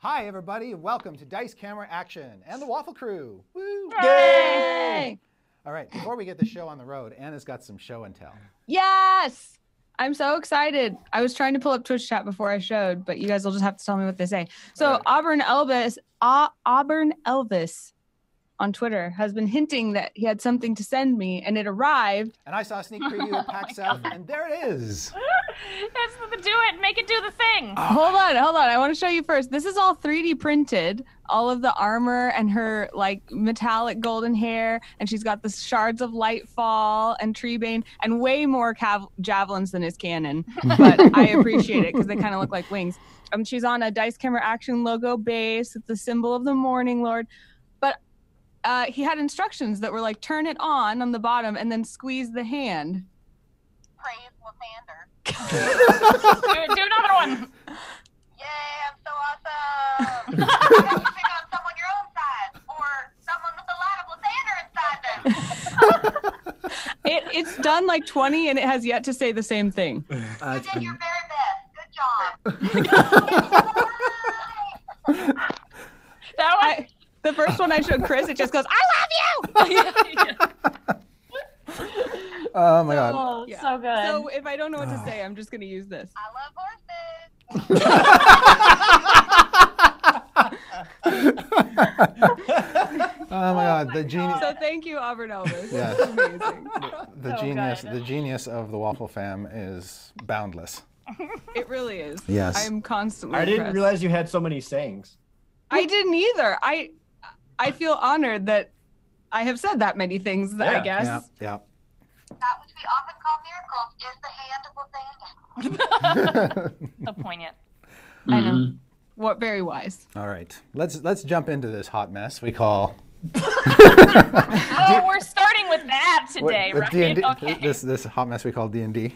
Hi, everybody, and welcome to Dice Camera Action and the Waffle Crew. Woo! Yay! All right, before we get the show on the road, Anna's got some show and tell. Yes! I'm so excited. I was trying to pull up Twitch chat before I showed, but you guys will just have to tell me what they say. So Right. Auburn Elvis on Twitter has been hinting that he had something to send me, and it arrived. And I saw a sneak preview at PAX South, and there it is. That's the do it. Make it do the thing. Hold on. I want to show you first. This is all 3D printed. All of the armor and her like metallic golden hair, and she's got the shards of light fall and treebane and way more javelins than is canon. But I appreciate it because they kind of look like wings. She's on a Dice Camera Action logo base with the symbol of the Morning Lord. But he had instructions that were like turn it on the bottom and then squeeze the hand. Praise Lathander. do another one. Yay, I'm so awesome! You have to pick on someone your own size, or someone with a lot of Lathander inside them. It's done like 20 and it has yet to say the same thing. You did your very best. Good job. That one. The first one I showed Chris, it just goes, I love you! Oh, my God. Oh, Yeah. so good. So if I don't know what to say, I'm just going to use this. I love horses. Oh, my God. The genius. So thank you, Auburn Elvis. Yes. That's amazing. The genius of the Waffle Fam is boundless. It really is. Yes. I'm constantly I didn't impressed. realize you had so many sayings. I didn't either. I feel honored that I have said that many things, I Yeah. guess. Yeah. That which we often call miracles is the hand of Lathander. So poignant. I know. What very wise. All right. Let's jump into this hot mess we call Oh, we're starting with that today, with right? D&D, Okay. this hot mess we call D&D.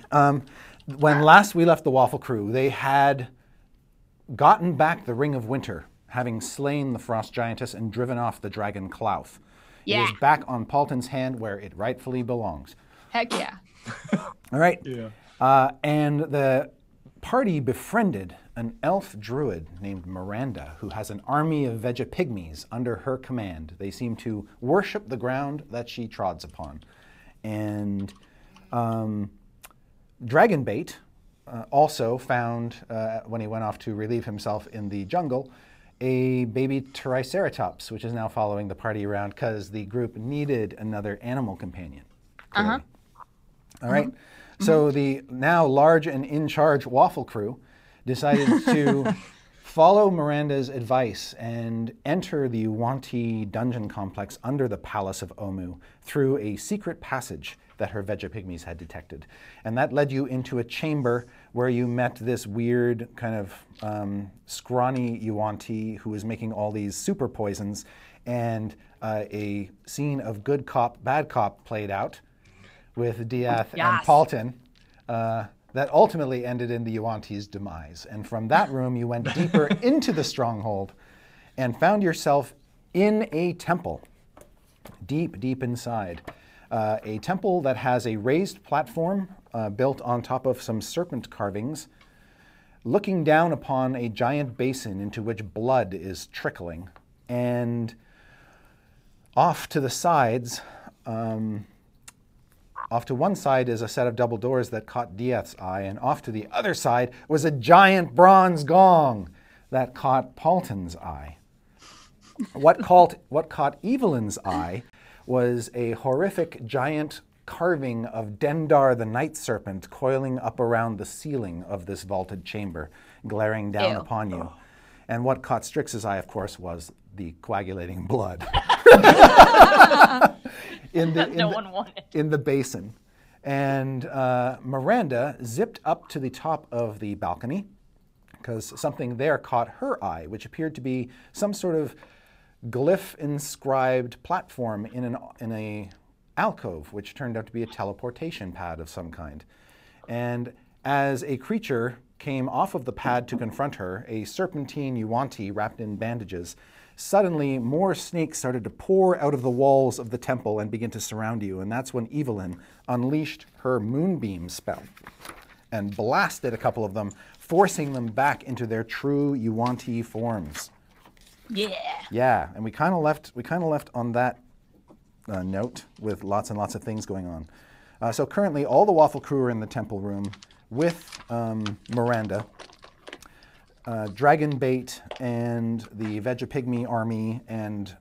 When last we left the Waffle Crew, they had gotten back the Ring of Winter, having slain the Frost Giantess and driven off the Dragon Clouth. Yeah. It is back on Paulton's hand where it rightfully belongs. Heck yeah. All right. Yeah. And the party befriended an elf druid named Miranda, who has an army of Vegapygmies under her command. They seem to worship the ground that she trods upon. And Dragonbait also found, when he went off to relieve himself in the jungle, a baby Triceratops, which is now following the party around because the group needed another animal companion. Clearly. All right. So the now large and in charge Waffle Crew decided to follow Miranda's advice and enter the Yuan-Ti dungeon complex under the Palace of Omu through a secret passage that her Vegapygmies had detected. And that led you into a chamber where you met this weird kind of scrawny Yuan-Ti who was making all these super poisons, and a scene of good cop, bad cop played out with Diath and Yes. Paulton that ultimately ended in the Yuan-Ti's demise. And from that room, you went deeper into the stronghold and found yourself in a temple, deep, deep inside. A temple that has a raised platform built on top of some serpent carvings, looking down upon a giant basin into which blood is trickling. And off to the sides, off to one side is a set of double doors that caught Diath's eye, and off to the other side was a giant bronze gong that caught Paulton's eye. What caught Evelyn's eye was a horrific giant carving of Dendar the Night Serpent coiling up around the ceiling of this vaulted chamber, glaring down Ew. upon you. And what caught Strix's eye, of course, was the coagulating blood. No one wanted. In the basin. And Miranda zipped up to the top of the balcony because something there caught her eye, which appeared to be some sort of glyph-inscribed platform in a alcove, which turned out to be a teleportation pad of some kind. And as a creature came off of the pad to confront her, a serpentine Yuan-Ti wrapped in bandages, suddenly more snakes started to pour out of the walls of the temple and begin to surround you. And that's when Evelyn unleashed her moonbeam spell and blasted a couple of them, forcing them back into their true Yuan-Ti forms. Yeah. Yeah, and we kind of left on that note with lots and lots of things going on. So currently, all the Waffle crew are in the temple room with Miranda, Dragonbait, and the Vegapygmy army, and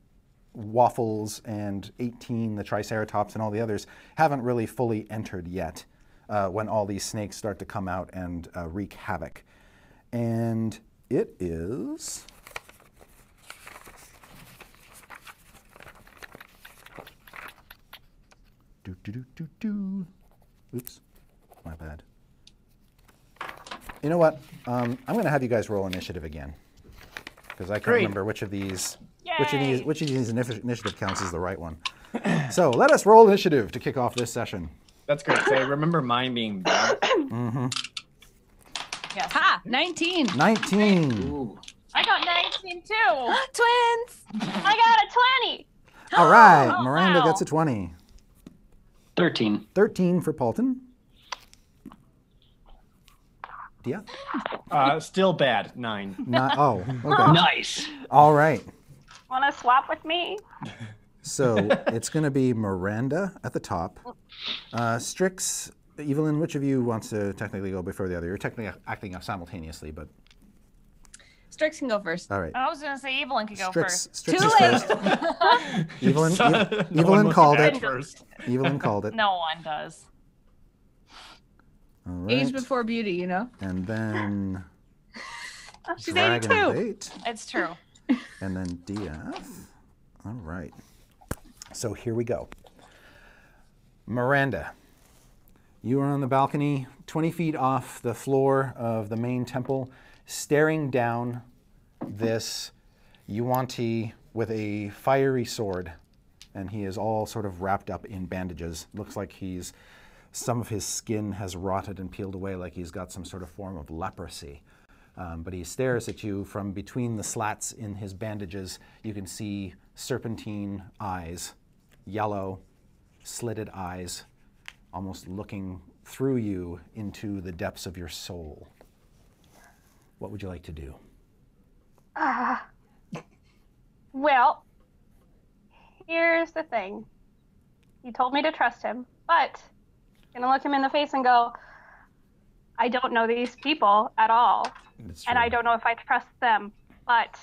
Waffles, and 18, the Triceratops, and all the others haven't really fully entered yet. When all these snakes start to come out and wreak havoc, and it is. Oops, my bad. You know what? I'm going to have you guys roll initiative again, because I can't remember which of these initiative counts as the right one. So let us roll initiative to kick off this session. That's great. So I remember mine being bad. Yes. Ha! 19. 19. Ooh. I got 19 too. Twins. I got a 20. All right, Oh, Miranda wow. gets a 20. 13. 13 for Paulton. Dia? Still bad. 9. Oh, okay. Nice. All right. Want to swap with me? So it's going to be Miranda at the top. Strix, Evelyn, which of you wants to technically go before the other? You're technically acting up simultaneously, but Strix can go first. all right. I was going to say Evelyn could go first. Strix Too is late. first. Evelyn, No one Evelyn wants called to it. act first. Evelyn called it. No one does. All right. Age before beauty, you know? And then She's Dragon 82. Bait, It's true. and then Diath. All right. So here we go. Miranda, you are on the balcony, 20 feet off the floor of the main temple, staring down this Yuan-Ti with a fiery sword, and he is all sort of wrapped up in bandages. Looks like some of his skin has rotted and peeled away, like he's got some sort of form of leprosy. But he stares at you from between the slats in his bandages. You can see serpentine eyes, yellow, slitted eyes, almost looking through you into the depths of your soul. What would you like to do? Well, here's the thing. He told me to trust him, but I'm going to look him in the face and go, I don't know these people at all. That's And true. I don't know if I trust them, but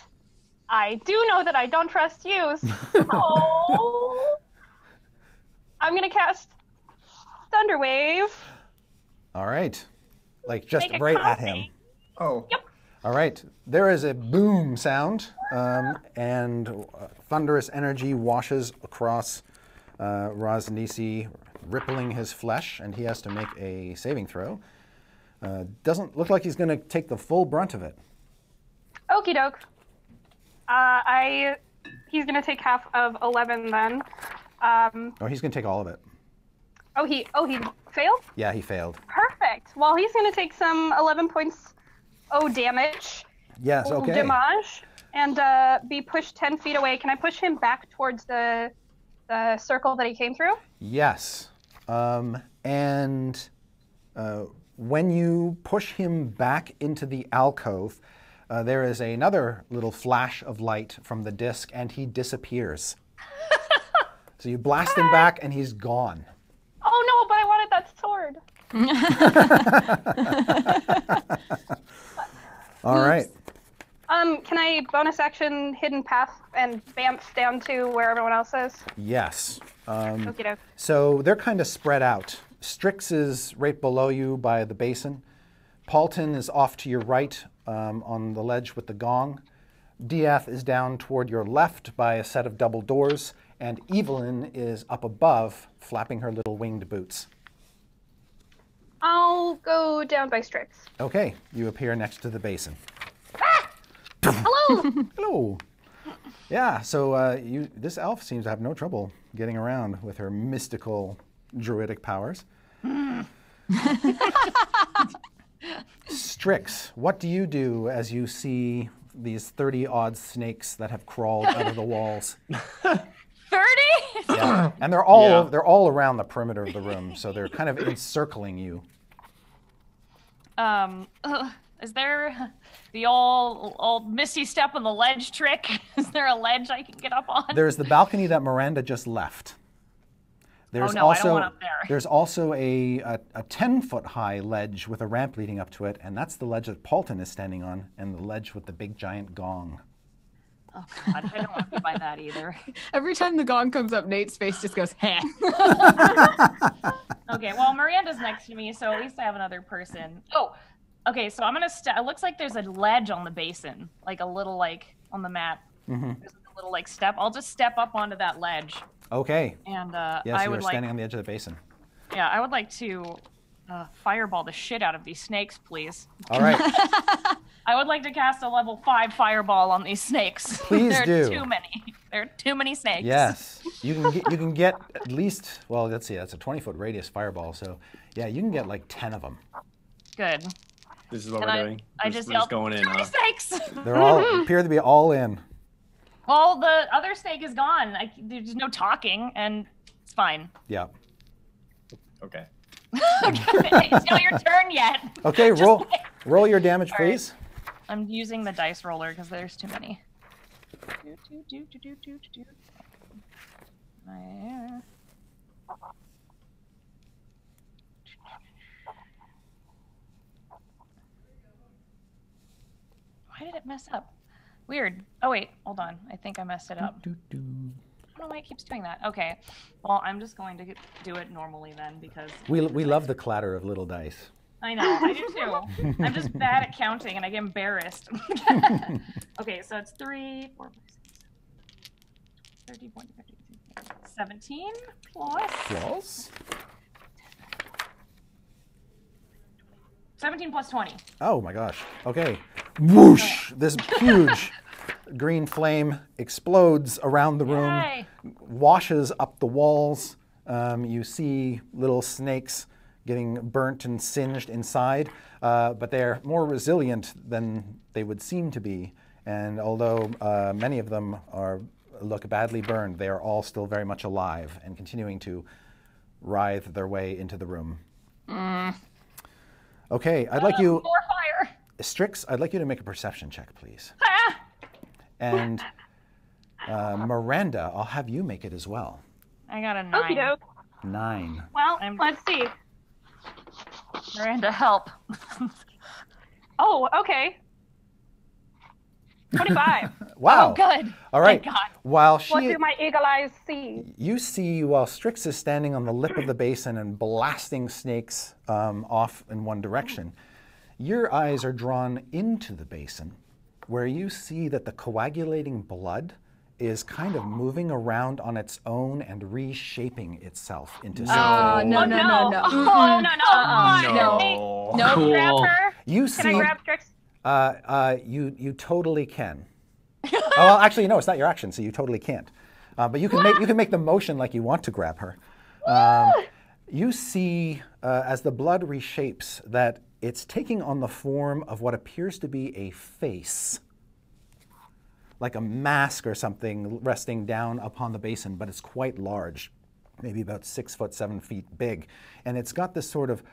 I do know that I don't trust you. So I'm going to cast Thunderwave. All right. Like just Make it right at him. coffee. Oh. Yep. All right. There is a boom sound, and thunderous energy washes across Raznisi, rippling his flesh, and he has to make a saving throw. Doesn't look like he's going to take the full brunt of it. Okie doke. He's gonna take half of 11 then. Oh, he's going to take all of it. He failed? Yeah, he failed. Perfect. Well, he's gonna take some 11 points damage. Yes, okay. Damage. And be pushed 10 feet away. Can I push him back towards the circle that he came through? Yes. When you push him back into the alcove, there is another little flash of light from the disc, and he disappears. So you blast him back, and he's gone. Oh no, but I wanted that sword. All right. Can I bonus action hidden path and bamf down to where everyone else is? Yes. Okie doke. So they're kind of spread out. Strix is right below you by the basin. Paulton is off to your right on the ledge with the gong. Diath is down toward your left by a set of double doors. And Evelyn is up above, flapping her little winged boots. I'll go down by Strix. Okay, you appear next to the basin. Hello! Hello. Yeah, so this elf seems to have no trouble getting around with her mystical druidic powers. Strix, what do you do as you see these 30-odd snakes that have crawled out of the walls? 30? Yeah, and they're all around the perimeter of the room, so they're kind of encircling you. Is there the old Misty step on the ledge trick? Is there a ledge I can get up on? There's the balcony that Miranda just left. There's no, I don't also, want up there. There's also a 10-foot high ledge with a ramp leading up to it, and that's the ledge that Paulton is standing on, and the ledge with the big giant gong. Oh God, I don't want to be by that either. Every time the gong comes up, Nate's face just goes, heh. Okay, well, Miranda's next to me, so at least I have another person. Oh, okay, so I'm gonna it looks like there's a ledge on the basin, like a little, like, on the map. Mm-hmm. There's a little, like, step. I'll just step up onto that ledge. Okay. And Yes, I you're would like, standing on the edge of the basin. yeah, I would like to fireball the shit out of these snakes, please. All right. I would like to cast a level 5 fireball on these snakes. Please there do. are too many. There are too many snakes. Yes. You can get at least, well, let's see, that's a 20-foot radius fireball, so yeah, you can get like 10 of them. Good. This is what And we're doing. I We're just we're yelled, going in, too many huh? snakes! They're all appear to be all in. Well, the other snake is gone. There's no talking, and it's fine. Yeah. Okay. It's not your turn yet. Okay, roll your damage, All right. please. I'm using the dice roller because there's too many. Why did it mess up? Weird. Oh wait, hold on. I think I messed it up. I don't know why it keeps doing that. Okay. Well, I'm just going to do it normally then because We love the clatter of little dice. I know, I do too. I'm just bad at counting and I get embarrassed. Okay, so it's 3, 4, 5, 6, 31, 17 plus Plus? 17 plus 20. Oh my gosh. Okay. Whoosh! This huge green flame explodes around the room, Yay. washes up the walls. You see little snakes getting burnt and singed inside, but they're more resilient than they would seem to be. And although many of them look badly burned, they are all still very much alive and continuing to writhe their way into the room. Okay, I'd like you, More fire! Strix, I'd like you to make a perception check, please. Ah! And Miranda, I'll have you make it as well. I got a 9. Okie doke. 9. Well, I'm- let's see. Miranda, help. Oh, okay. 25. Wow. Oh, good. All right. Thank God. While What do my eagle eyes see? you see, while Strix is standing on the lip of the basin and blasting snakes off in one direction, your eyes are drawn into the basin, where you see that the coagulating blood is kind of moving around on its own and reshaping itself into something. No. Oh, no, no, No. No. Cool. Grab her. You Can I see, grab Strix? you totally can. Oh, well, actually, no, it's not your action, so you totally can't. But you can make the motion like you want to grab her. You see, as the blood reshapes, that it's taking on the form of what appears to be a face, like a mask or something resting down upon the basin, but it's quite large, maybe about 6 foot, 7 feet big, and it's got this sort of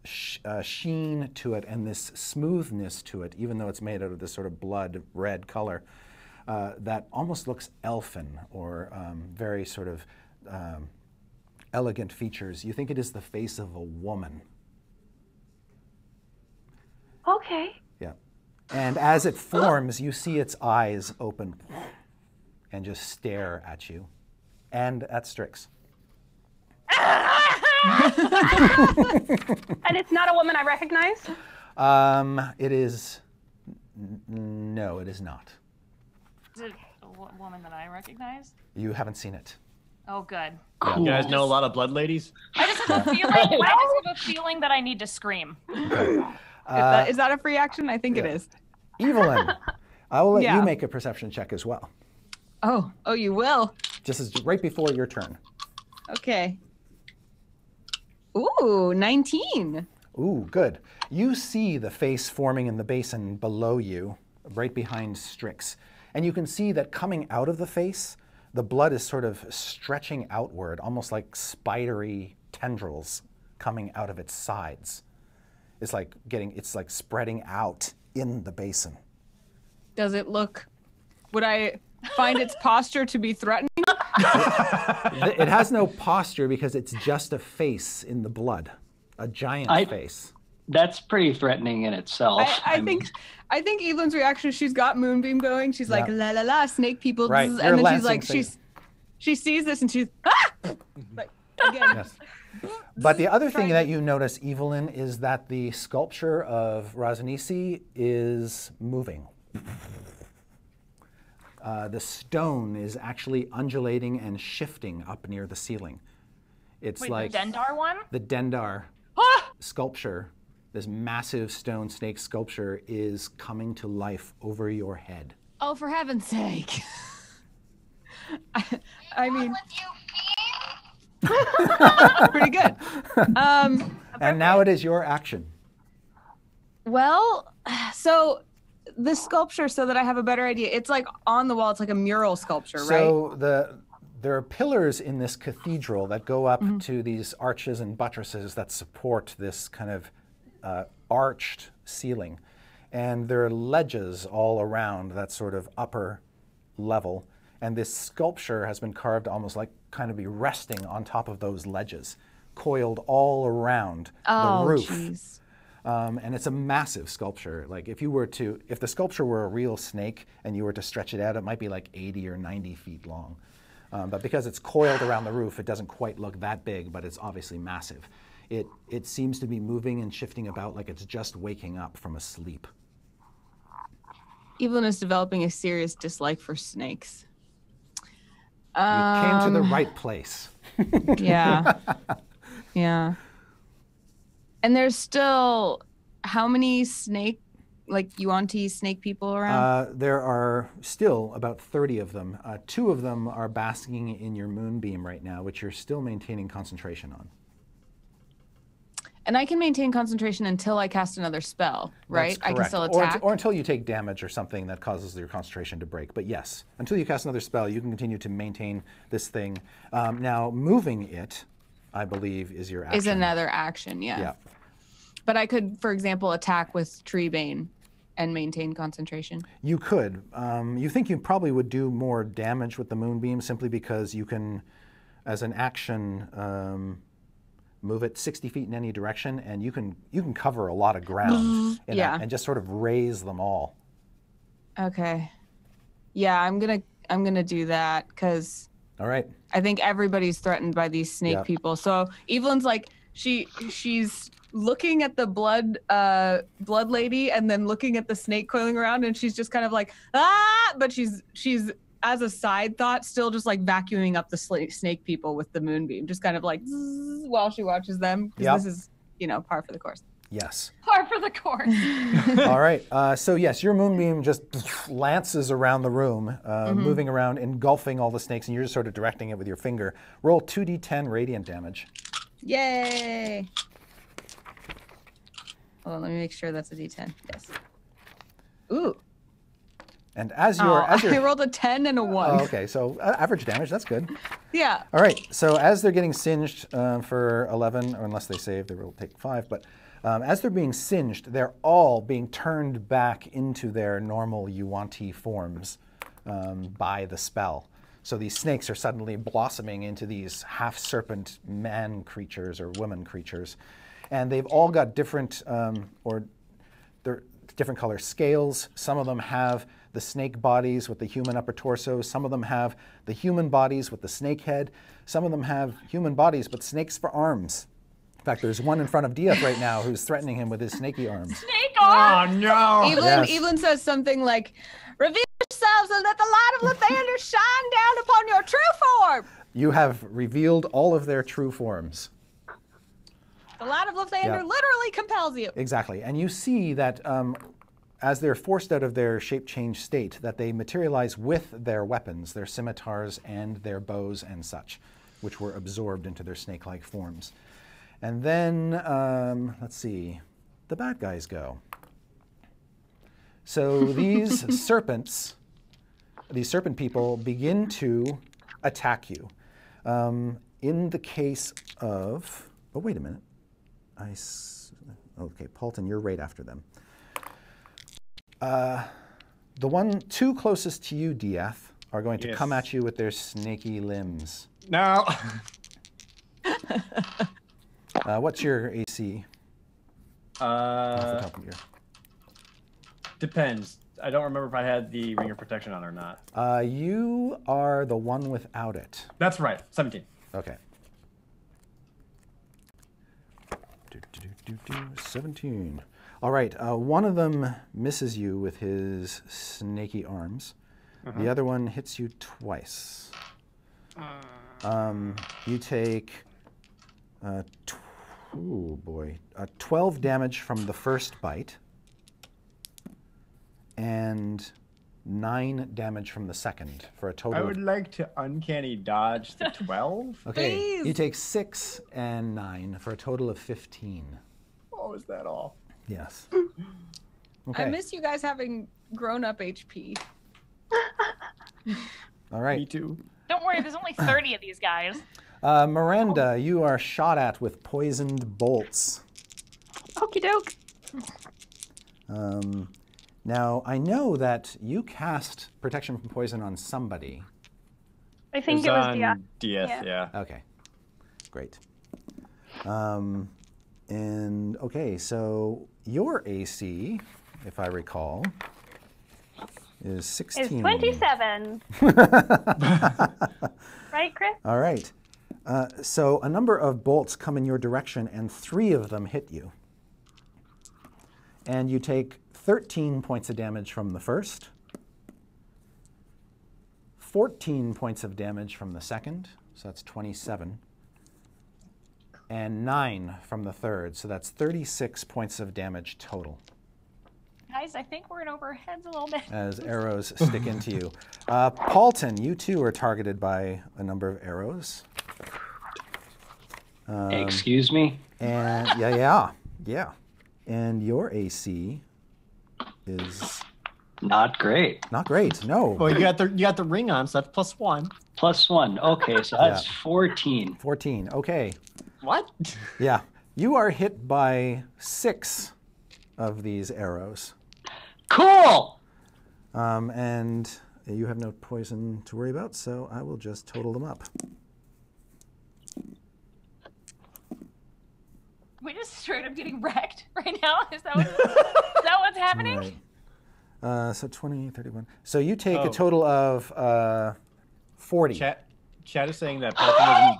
sheen to it and this smoothness to it, even though it's made out of this sort of blood red color, that almost looks elfin or very sort of elegant features. You think it is the face of a woman. Okay. Yeah. And as it forms, you see its eyes open and just stare at you and at Strix. And it's not a woman I recognize? It is. No, it is not. Is it a woman that I recognize? You haven't seen it. Oh, good. You guys know a lot of blood ladies? I just have a feeling. I just have a feeling that I need to scream. Is that a free action? I think it is. Evelyn, I will let Yeah. you make a perception check as well. Oh, you will. Just as right before your turn. Okay. Ooh, 19. Ooh, good. You see the face forming in the basin below you, right behind Strix. And you can see that coming out of the face, the blood is sort of stretching outward, almost like spidery tendrils coming out of its sides. it's like spreading out in the basin. Does it look? Would I find its posture to be threatening? It has no posture because it's just a face in the blood, a giant face. That's pretty threatening in itself. I think Evelyn's reaction. She's got Moonbeam going. She's like la la la, snake people, Right. and then she's like she sees this and she's like again. Yes. But the other thing that you notice, Evelyn, is that the sculpture of Razanisi is moving. The stone is actually undulating and shifting up near the ceiling. It's like the Dendar one? The Dendar sculpture, this massive stone snake sculpture, is coming to life over your head. Oh, for heaven's sake! I mean, pretty good. And now it is your action. Well, so the sculpture, so that I have a better idea, it's like on the wall. It's like a mural sculpture, right? So there are pillars in this cathedral that go up to these arches and buttresses that support this kind of arched ceiling. And there are ledges all around that sort of upper level. And this sculpture has been carved almost like kind of be resting on top of those ledges, coiled all around the roof. Geez. And it's a massive sculpture. Like if the sculpture were a real snake and you were to stretch it out, it might be like 80 or 90 feet long. But because it's coiled around the roof, it doesn't quite look that big, but it's obviously massive. It seems to be moving and shifting about like it's just waking up from a sleep. Evelyn is developing a serious dislike for snakes. You came to the right place. Yeah. Yeah. And there's still how many Yuan-Ti snake people around? There are still about 30 of them. 2 of them are basking in your moonbeam right now, which you're still maintaining concentration on. And I can maintain concentration until I cast another spell, right? That's correct. I can still attack. Or until you take damage or something that causes your concentration to break. But yes, until you cast another spell, you can continue to maintain this thing. Now, moving it, I believe, is your action. Is another action, yeah. But I could, for example, attack with Treebane and maintain concentration. You could. You think you probably would do more damage with the moonbeam simply because you can, as an action, move it 60 feet in any direction, and you can cover a lot of ground and just sort of raise them all. Okay. Yeah, I'm gonna do that because all right. I think everybody's threatened by these snake people. So Evelyn's like she's looking at the blood lady and then looking at the snake coiling around, and she's just kind of like but she's as a side thought, still just like vacuuming up the snake people with the moonbeam, just kind of like while she watches them. Because this is, par for the course. Yes. Par for the course. All right. So yes, your moonbeam just lances around the room, moving around, engulfing all the snakes, and you're just sort of directing it with your finger. Roll 2d10 radiant damage. Yay! Hold on, let me make sure that's a d10. Yes. Ooh. And as you're I rolled a 10 and a 1. Oh, okay, so average damage, that's good. Yeah. All right, so as they're getting singed for 11, or unless they save, they will take 5, but as they're being singed, they're all being turned back into their normal Yuan-Ti forms by the spell. So these snakes are suddenly blossoming into these half-serpent man creatures or woman creatures. And they've all got different, they're different color scales. Some of them have the snake bodies with the human upper torso. Some of them have the human bodies with the snake head. Some of them have human bodies but snakes for arms. In fact, there's one in front of Dieth right now who's threatening him with his snaky arms. Snake arms! Oh no! Evelyn says something like, "Reveal yourselves and let the light of Lathander shine down upon your true form." You have revealed all of their true forms. The light of Lathander literally compels you. Exactly. And you see that as they're forced out of their shape change state, that they materialize with their weapons, their scimitars and their bows and such, which were absorbed into their snake-like forms. And then, let's see, the bad guys go. So these serpent people begin to attack you. In the case of, oh, wait a minute. Okay, Paulton, you're right after them. The two closest to you, Dieth, are going to come at you with their snaky limbs. No. What's your AC? Off the top of your... Depends. I don't remember if I had the Ring of Protection on or not. You are the one without it. That's right. 17. Okay. 17. All right. One of them misses you with his snaky arms. The other one hits you twice. You take 12 damage from the first bite and 9 damage from the second for a total. I would like to uncanny dodge the 12. Okay, Please. you take 6 and 9 for a total of 15. Oh, is that all? Yes. Okay. I miss you guys having grown-up HP. All right. Me too. Don't worry, there's only 30 of these guys. Miranda, you are shot at with poisoned bolts. Okie doke. Now, I know that you cast protection from poison on somebody. I think it was on Dieth. DS, yeah. Okay, great. And okay, so your AC, if I recall, is 16. It's 27. Right, Chris? All right. So a number of bolts come in your direction, and 3 of them hit you. And you take 13 points of damage from the first, 14 points of damage from the second, so that's 27, and 9 from the third, so that's 36 points of damage total Guys, I think we're in over our heads a little bit. as arrows stick into you. Paulton, you too are targeted by a number of arrows. Excuse me? And yeah. And your AC is Not great. not great. No. Well, you got the ring on, so that's +1. +1. Okay, so that's 14. 14. Okay. What? Yeah. You are hit by 6 of these arrows. Cool! And you have no poison to worry about, so I will just total them up. We just straight up getting wrecked right now? Is that what's happening? Right. So 20, 31. So you take a total of 40. Chat is saying that Paulton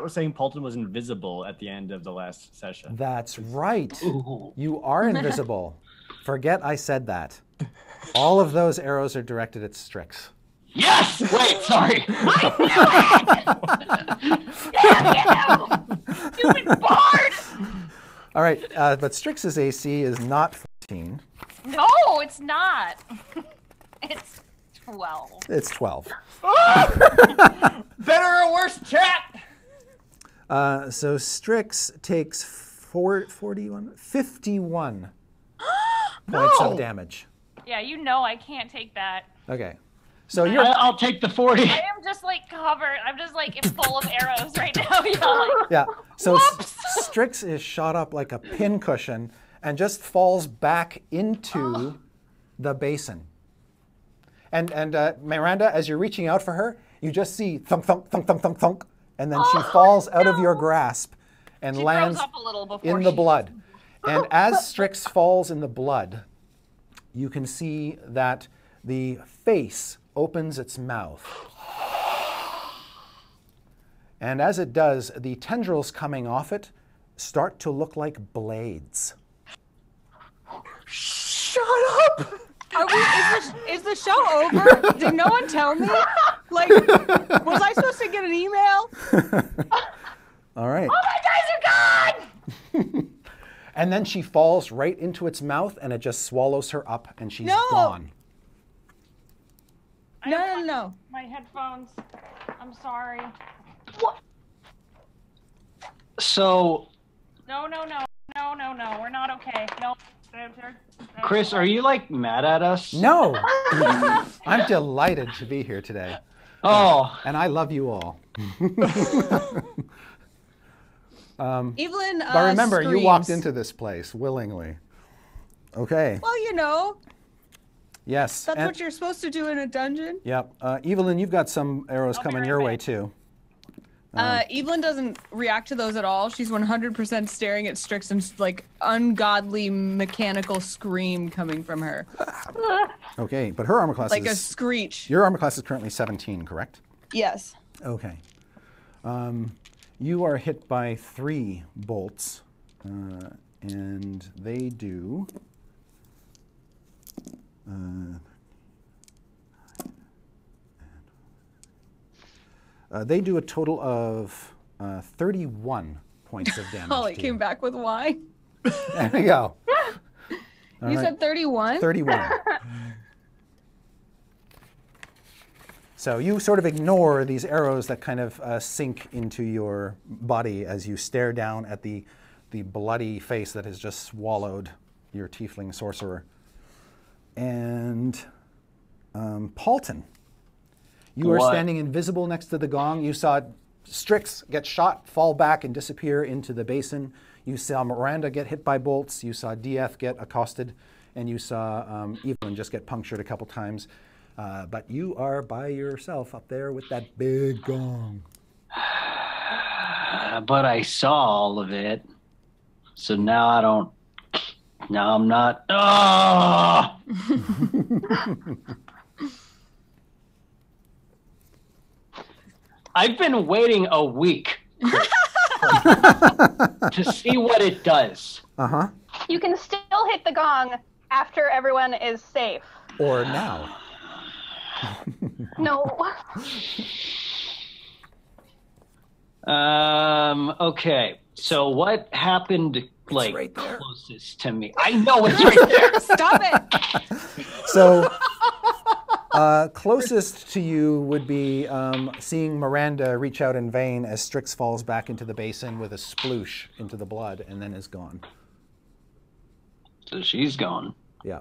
was saying Paulton was invisible at the end of the last session. That's right. Ooh. You are invisible. Forget I said that. All of those arrows are directed at Strix. Yes! Wait, sorry. Stupid bard! All right, but Strix's AC is not 14. No, it's not. It's 12. It's 12. Better or worse, chat? So Strix takes 51 points of damage. Yeah, you know I can't take that. Okay. So you're I'll take the 40. I am just like covered. I'm just like full of arrows right now. You know, like, yeah. So Strix is shot up like a pincushion and just falls back into the basin. And Miranda, as you're reaching out for her, you just see thunk thunk thunk thunk thunk thunk, and then she falls out of your grasp and she lands throws up a little before in the she- blood. And as Strix falls in the blood, you can see that the face opens its mouth. And as it does, the tendrils coming off it start to look like blades. Shut up! Is the show over? Did no one tell me? Like, was I supposed to get an email? All right. Oh, my guys are gone! And then she falls right into its mouth, and it just swallows her up, and she's No. gone. No. My headphones. I'm sorry. So, No. We're not okay. No. Chris, are you like mad at us? No! I'm delighted to be here today. Oh, And I love you all. Evelyn. But remember, you walked screams. into this place willingly. Okay. Well, you know, Yes. that's and- what you're supposed to do in a dungeon. Yep. Evelyn, you've got some arrows I'll be coming right your way back. too. Evelyn doesn't react to those at all. She's 100% staring at Strix and like ungodly mechanical scream coming from her, Okay, but her armor class like a is screech. your armor class is currently 17, correct? Yes. Okay. You are hit by 3 bolts, and they do. They do a total of 31 points of damage. Oh, it to came you. back with Y. There we go. All You right. said 31? 31. So you sort of ignore these arrows that kind of sink into your body as you stare down at the bloody face that has just swallowed your tiefling sorcerer. And Paulton, you are What? standing invisible next to the gong. You saw Strix get shot, fall back, and disappear into the basin. You saw Miranda get hit by bolts. You saw Dieth get accosted. And you saw Evelyn just get punctured a couple times. But you are by yourself up there with that big gong. But I saw all of it. So now I don't. Now I'm not. Oh! I've been waiting a week to see what it does. Uh-huh. You can still hit the gong after everyone is safe. Or now. No. Okay. So what happened, like, right there. closest to me? I know it's right there. Stop it! So, closest to you would be seeing Miranda reach out in vain as Strix falls back into the basin with a sploosh into the blood and then is gone. So she's gone. Yeah.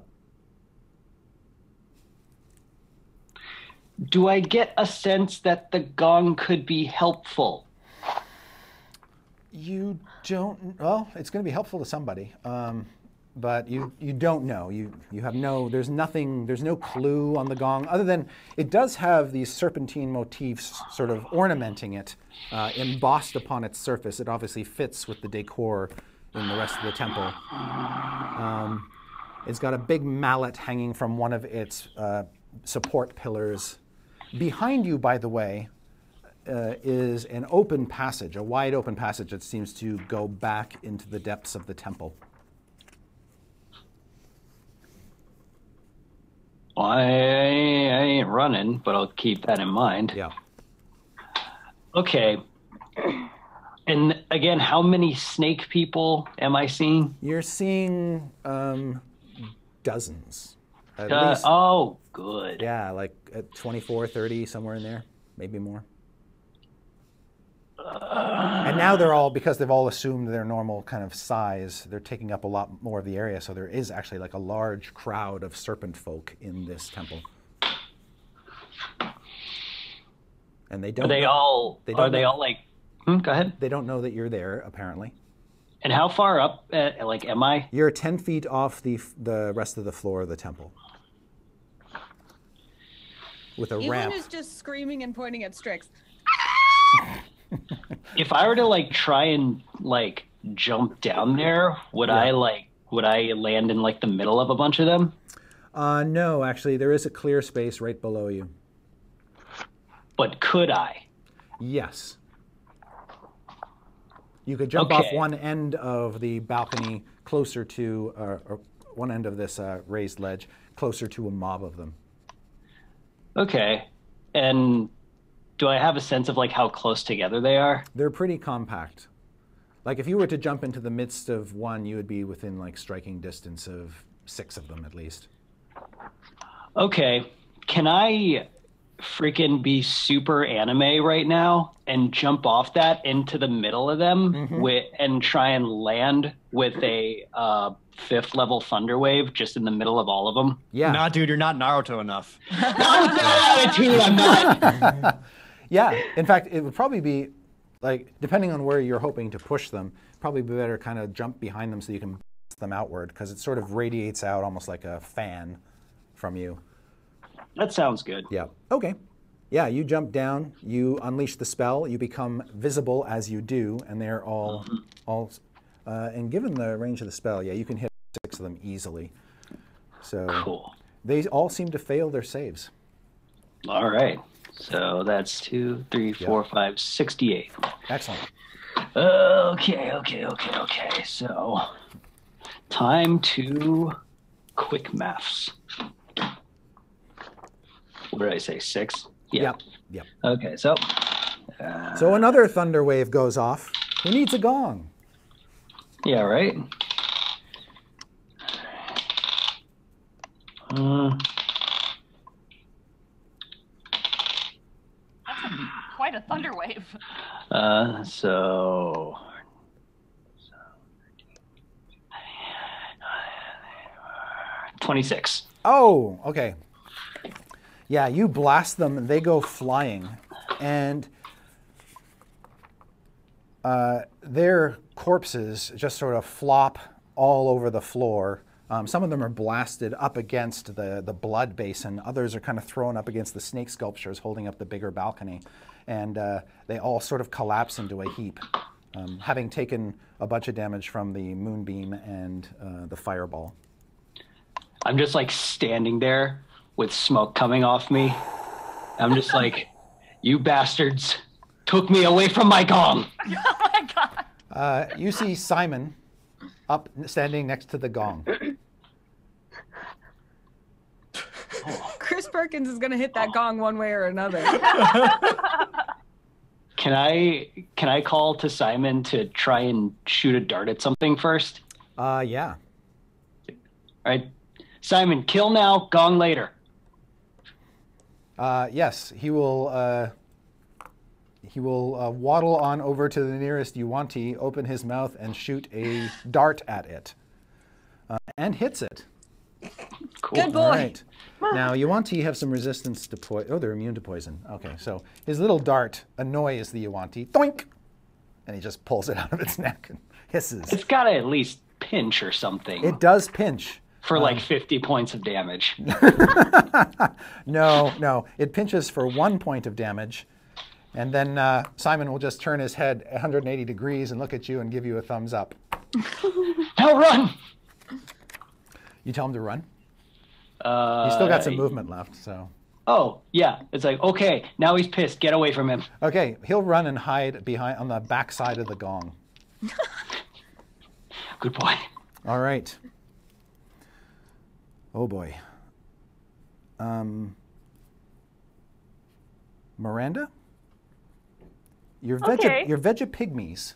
Do I get a sense that the gong could be helpful? You don't. Well, it's going to be helpful to somebody, but you don't know. You have no. There's nothing. There's no clue on the gong other than it does have these serpentine motifs sort of ornamenting it, embossed upon its surface. It obviously fits with the decor in the rest of the temple. It's got a big mallet hanging from one of its support pillars. Behind you, by the way, is an open passage, a wide open passage that seems to go back into the depths of the temple. Well, I ain't running, but I'll keep that in mind. Yeah. Okay. And again, how many snake people am I seeing? You're seeing dozens. At least, Oh, good. yeah, like at 24, 30, somewhere in there, maybe more. And now they're all, because they've all assumed their normal kind of size, they're taking up a lot more of the area. So there is actually like a large crowd of serpent folk in this temple. And they don't. Are they know- all? they Are don't they know- all like? Go ahead. They don't know that you're there, apparently. And how far up? Like, am I? You're 10 feet off the rest of the floor of the temple. With a Evelyn ramp. is just screaming and pointing at Strix. If I were to like try and like jump down there, would I land in like the middle of a bunch of them? No, actually, there is a clear space right below you. But could I? Yes. You could jump off Okay. one end of the balcony closer to, or one end of this raised ledge, closer to a mob of them. Okay. And do I have a sense of like how close together they are? They're pretty compact. Like if you were to jump into the midst of one, you would be within like striking distance of 6 of them at least. Okay. Can I freaking be super anime right now and jump off that into the middle of them and try and land with a 5th level thunder wave just in the middle of all of them? Yeah. Nah, dude, you're not Naruto enough. I'm not. Yeah. In fact, it would probably be like, depending on where you're hoping to push them, probably be better kind of jump behind them so you can blast them outward, because it sort of radiates out almost like a fan from you. That sounds good. Yeah. Okay. Yeah, you jump down, you unleash the spell, you become visible as you do, and they're all, and given the range of the spell, yeah, you can hit 6 of them easily. So Cool. they all seem to fail their saves. All right. So that's 2, 3, 4, 5, 68. Excellent. Okay. So, time to quick maths. What did I say? 6? Yeah. Yep. Okay, so. So another thunder wave goes off. Who needs a gong? Yeah, right? Quite a thunder wave. So 26. Oh, okay. Yeah, you blast them, and they go flying, and their corpses just sort of flop all over the floor. Some of them are blasted up against the blood basin. Others are kind of thrown up against the snake sculptures holding up the bigger balcony. And they all sort of collapse into a heap, having taken a bunch of damage from the moonbeam and the fireball. I'm just like standing there with smoke coming off me. I'm just like, you bastards took me away from my gong. Oh my god. You see Simon up standing next to the gong. Chris Perkins is gonna hit that gong one way or another. Can I call to Simon to try and shoot a dart at something first? Yeah. All right. Simon, kill now, gong later. Yes, he will waddle on over to the nearest Yuanti, open his mouth, and shoot a dart at it. And hits it. Cool. Good boy. All right. Now, Yuanti have some resistance to poison. Oh, they're immune to poison. Okay, so his little dart annoys the Yuanti. Doink! And he just pulls it out of its neck and hisses. It's got to at least pinch or something. It does pinch. For like 50 points of damage. No. It pinches for 1 point of damage. And then Simon will just turn his head 180 degrees and look at you and give you a thumbs up. Now run! You tell him to run? He's still got some movement left, so. Oh, yeah. It's like, okay, now he's pissed. Get away from him. Okay, he'll run and hide behind on the back side of the gong. Good boy. All right. Oh boy. Miranda? Your vegapygmies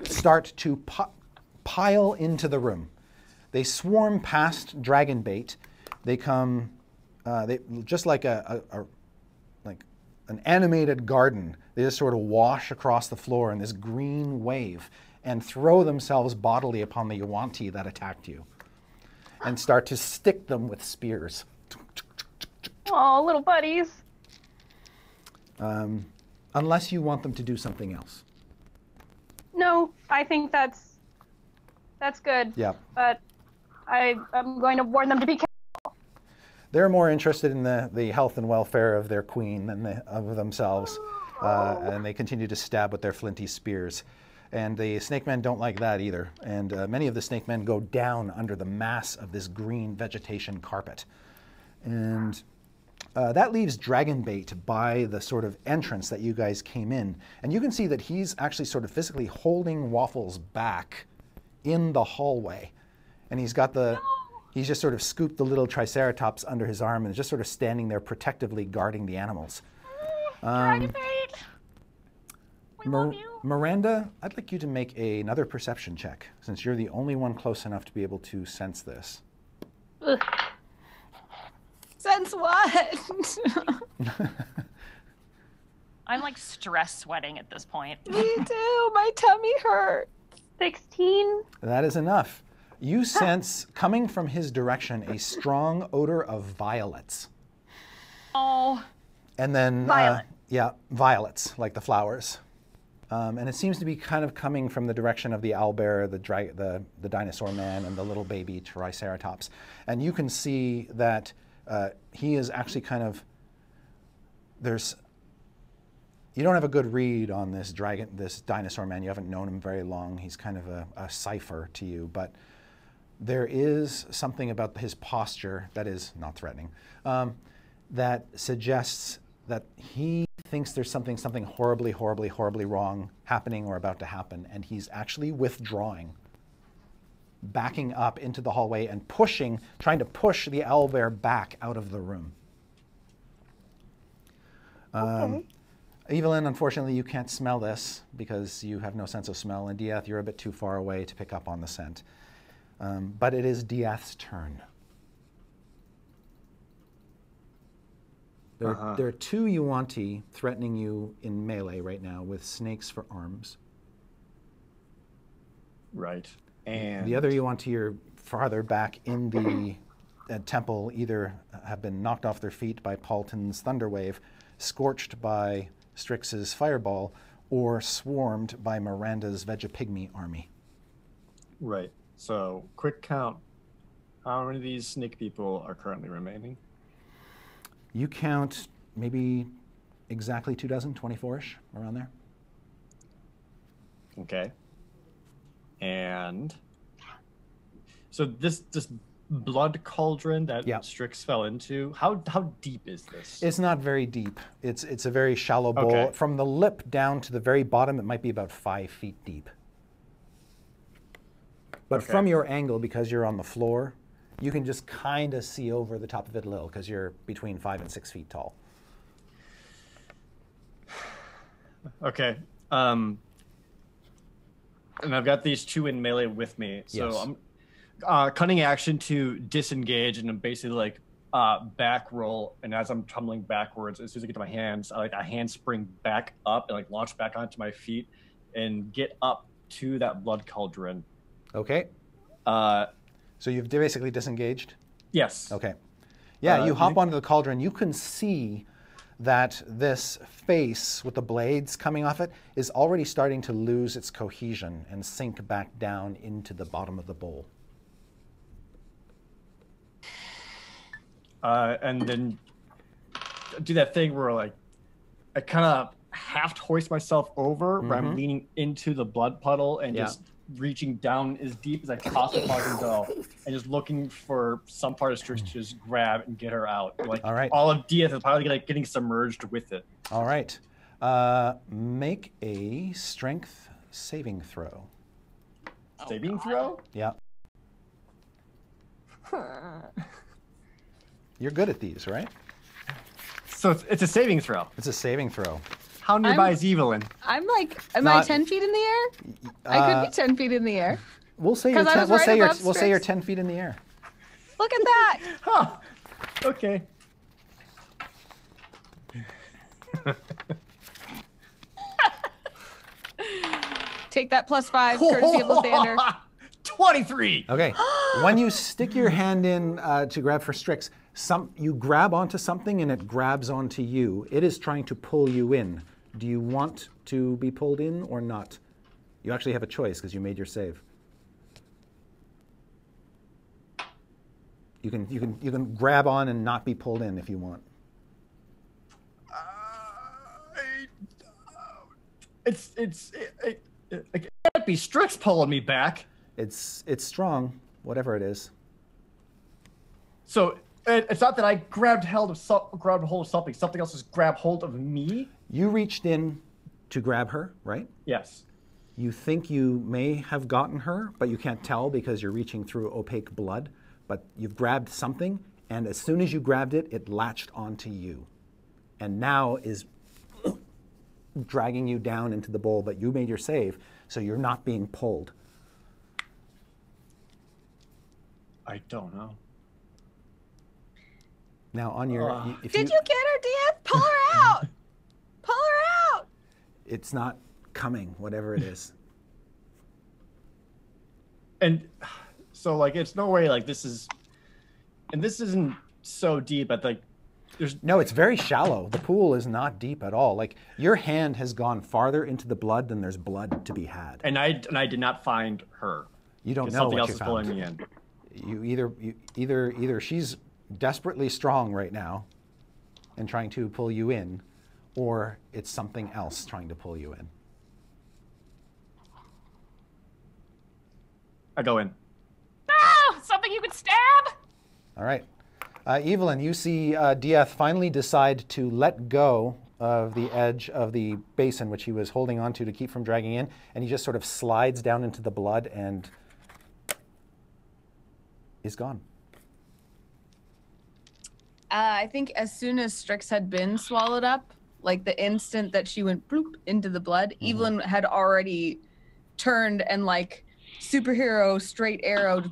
start to pile into the room. They swarm past Dragonbait. They come, just like like an animated garden. They just sort of wash across the floor in this green wave and throw themselves bodily upon the Yuanti that attacked you, and start to stick them with spears. Oh, little buddies. Unless you want them to do something else. No, I think that's good. Yeah. But I'm going to warn them to be careful. They're more interested in the health and welfare of their queen than of themselves. And they continue to stab with their flinty spears. And the snake men don't like that either. And many of the snake men go down under the mass of this green vegetation carpet. And that leaves Dragonbait by the sort of entrance that you guys came in. And you can see that he's actually sort of physically holding Waffles back in the hallway. And he's just sort of scooped the little Triceratops under his arm and is just sort of standing there protectively guarding the animals. Dragonbait! We love you. Miranda, I'd like you to make another perception check, since you're the only one close enough to be able to sense this. Ugh. Sense what? I'm like stress sweating at this point. Me too. My tummy hurts. 16. That is enough. You sense, coming from his direction, a strong odor of violets. Oh. And then, Violet. yeah, violets, like the flowers. And it seems to be kind of coming from the direction of the owlbear, the dinosaur man, and the little baby Triceratops. And you can see that he is actually kind of, you don't have a good read on this dinosaur man. You haven't known him very long. He's kind of a cipher to you, but there is something about his posture that is not threatening, that suggests that he thinks there's something horribly, horribly, horribly wrong happening or about to happen, and he's actually withdrawing, backing up into the hallway and trying to push the owlbear back out of the room. Okay. Evelyn, unfortunately, you can't smell this because you have no sense of smell, and Dieth, you're a bit too far away to pick up on the scent. But it is Dieth's turn. There are two Yuanti threatening you in melee right now with snakes for arms. Right. And The other Yuanti are farther back in the temple, either have been knocked off their feet by Paulton's Thunderwave, scorched by Strix's Fireball, or swarmed by Miranda's Vegapygmy army. Right. So, quick count. How many of these snake people are currently remaining? You count maybe exactly 24, 24-ish, around there. Okay. And so this blood cauldron that Strix fell into, how deep is this? It's not very deep. It's a very shallow bowl. Okay. From the lip down to the very bottom, it might be about 5 feet deep. But from your angle, because you're on the floor, you can just kind of see over the top of it a little, because you're between 5 and 6 feet tall. Okay. And I've got these two in melee with me. So Yes. I'm cunning action to disengage, and I'm basically like back roll. And as I'm tumbling backwards, as soon as I get to my hands, I like a hand spring back up and like launch back onto my feet and get up to that blood cauldron. Okay. So you've basically disengaged? Yes. Okay. Yeah, you hop onto the cauldron. You can see that this face with the blades coming off it is already starting to lose its cohesion and sink back down into the bottom of the bowl. And then do that thing where like I kind of half hoist myself over, where I'm leaning into the blood puddle and just reaching down as deep as I possibly can go, and just looking for some part of Strix to just grab and get her out. Like all of Dieth is probably like getting submerged with it. All right. Make a strength saving throw. Saving throw? Yeah. You're good at these, right? So it's a saving throw. It's a saving throw. How nearby is Evelyn? I'm like, am I 10 feet in the air? I could be 10 feet in the air. We'll say you're 10, we'll say you're 10 feet in the air. Look at that. Huh. Okay. Take that +5, courtesy of Lysander. 23. Okay. When you stick your hand in to grab for Strix, you grab onto something and it grabs onto you. It is trying to pull you in. Do you want to be pulled in or not? You actually have a choice because you made your save. You can grab on and not be pulled in if you want. It can't be Strix pulling me back. It's strong, whatever it is. So it's not that I grabbed hold of something. Something else has grabbed hold of me. You reached in to grab her, right? Yes. You think you may have gotten her, but you can't tell because you're reaching through opaque blood. But you've grabbed something, and as soon as you grabbed it, it latched onto you. And now is dragging you down into the bowl, but you made your save, so you're not being pulled. I don't know. Now on your... Did you get her, Dieth? Pull her out! Pull her out! It's not coming, whatever it is. And so, like, it's no way, like, this is... And this isn't so deep, but, like, No, it's very shallow. The pool is not deep at all. Like your hand has gone farther into the blood than there's blood to be had. And I did not find her. You don't know something what else you is found. pulling me in. Either she's desperately strong right now and trying to pull you in, or it's something else trying to pull you in. I go in. Ah, something you could stab. All right. Evelyn, you see Dieth finally decide to let go of the edge of the basin, which he was holding onto to keep from dragging in, and he just sort of slides down into the blood and is gone. I think as soon as Strix had been swallowed up, like the instant that she went bloop into the blood, Evelyn had already turned and like superhero straight arrowed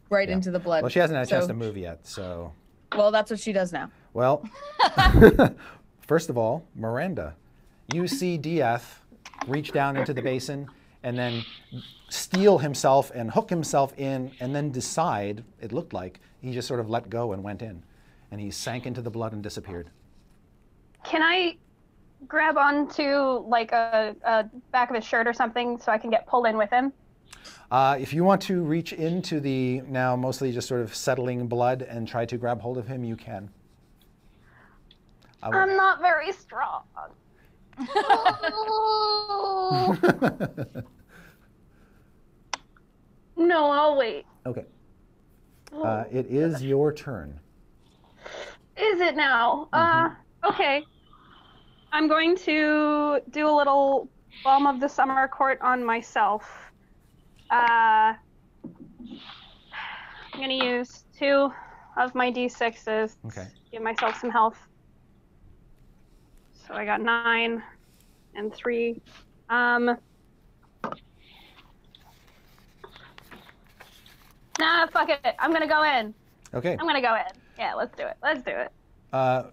right into the blood. Well, she hasn't had a chance to move yet, so. Well, that's what she does now. Well, first of all, Miranda, you see Dieth reach down into the basin and then steel himself and hook himself in and then decide, it looked like, he just sort of let go and went in. And he sank into the blood and disappeared. Can I grab onto like a back of his shirt or something so I can get pulled in with him? If you want to reach into the now mostly just sort of settling blood and try to grab hold of him, you can. I'm not very strong. No, I'll wait. Okay. It is your turn. Is it now? Okay. I'm going to do a little Balm of the Summer Court on myself. I'm going to use 2 of my D6s. Okay. Give myself some health. So I got 9 and 3. Nah, fuck it. I'm going to go in. Okay. I'm going to go in. Yeah, let's do it. Let's do it.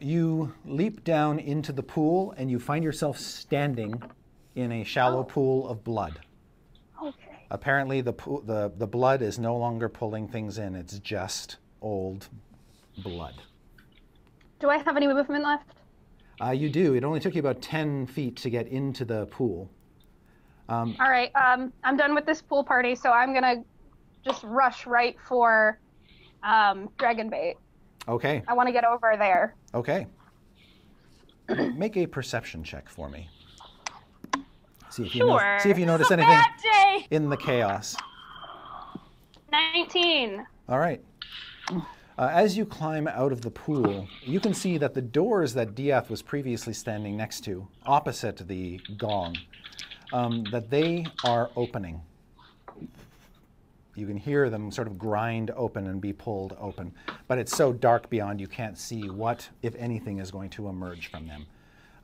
You leap down into the pool and you find yourself standing in a shallow pool of blood. Okay. Apparently the blood is no longer pulling things in. It's just old blood. Do I have any movement left? You do. It only took you about 10 feet to get into the pool. All right. I'm done with this pool party, so I'm going to just rush right for dragon bait. Okay. I want to get over there. Okay. Make a perception check for me. See if you see if you notice anything in the chaos. 19. All right. As you climb out of the pool, you can see that the doors that Dieth was previously standing next to, opposite the gong, that they are opening. You can hear them sort of grind open and be pulled open. But it's so dark beyond you can't see what, if anything, is going to emerge from them.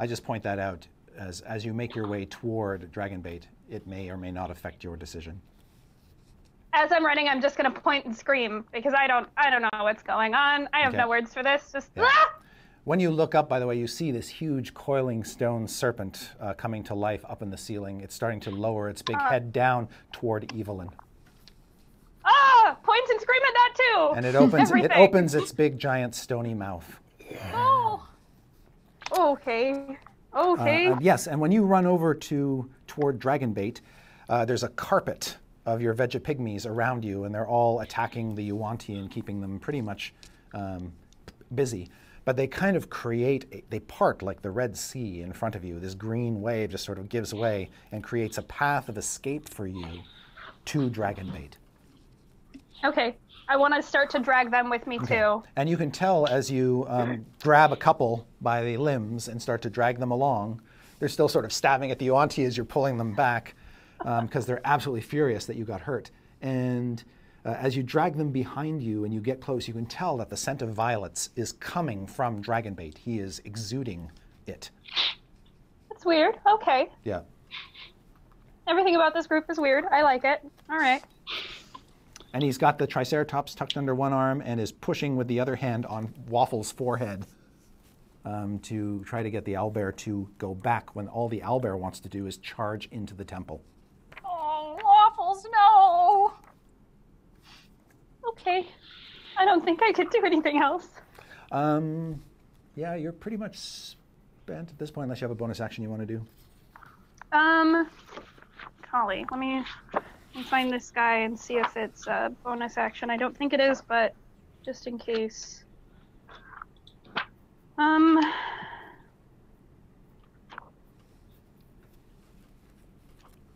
I just point that out as you make your way toward Dragonbait. It may or may not affect your decision. As I'm running, I'm just going to point and scream because I don't know what's going on. I have no words for this. Just ah! When you look up, by the way, you see this huge coiling stone serpent coming to life up in the ceiling. It's starting to lower its big head down toward Evelyn. Ah! Point and scream at that too. And it opens its big giant stony mouth. Oh. Okay. Okay. Yes, and when you run over toward Dragonbait, there's a carpet of your Vegapygmies around you, and they're all attacking the Yuan-Ti and keeping them pretty much busy. But they kind of they part like the Red Sea in front of you. This green wave just sort of gives way and creates a path of escape for you to Dragonbait. Okay. I want to start to drag them with me too. And you can tell as you grab a couple by the limbs and start to drag them along, they're still sort of stabbing at the Yuan-Ti as you're pulling them back because they're absolutely furious that you got hurt. And as you drag them behind you and you get close, you can tell that the scent of violets is coming from Dragonbait. He is exuding it. That's weird. Okay. Yeah. Everything about this group is weird. I like it. All right. And he's got the Triceratops tucked under one arm and is pushing with the other hand on Waffle's forehead to try to get the owlbear to go back when all the owlbear wants to do is charge into the temple. Oh, Waffles, no! Okay. I don't think I could do anything else. Yeah, you're pretty much spent at this point, unless you have a bonus action you want to do. Holly, let me find this guy and see if it's a bonus action. I don't think it is, but just in case.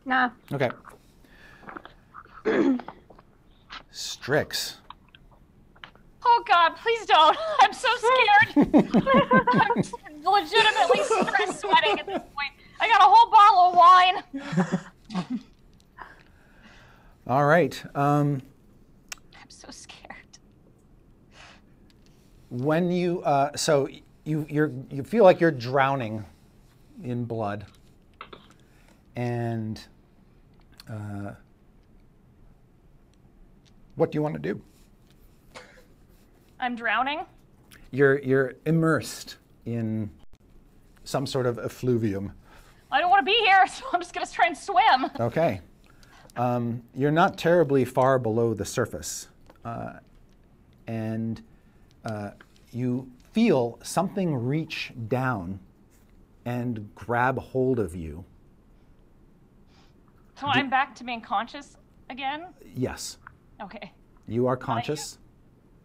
Nah. Okay. Strix. Oh God, please don't. I'm so scared. I'm legitimately stress sweating at this point. I got a whole bottle of wine. All right. I'm so scared. When you so you feel like you're drowning in blood, and what do you want to do? I'm drowning. You're immersed in some sort of effluvium. I don't want to be here, so I'm just gonna try and swim. Okay. You're not terribly far below the surface, and you feel something reach down and grab hold of you. So I'm back to being conscious again? Yes. Okay. You are conscious.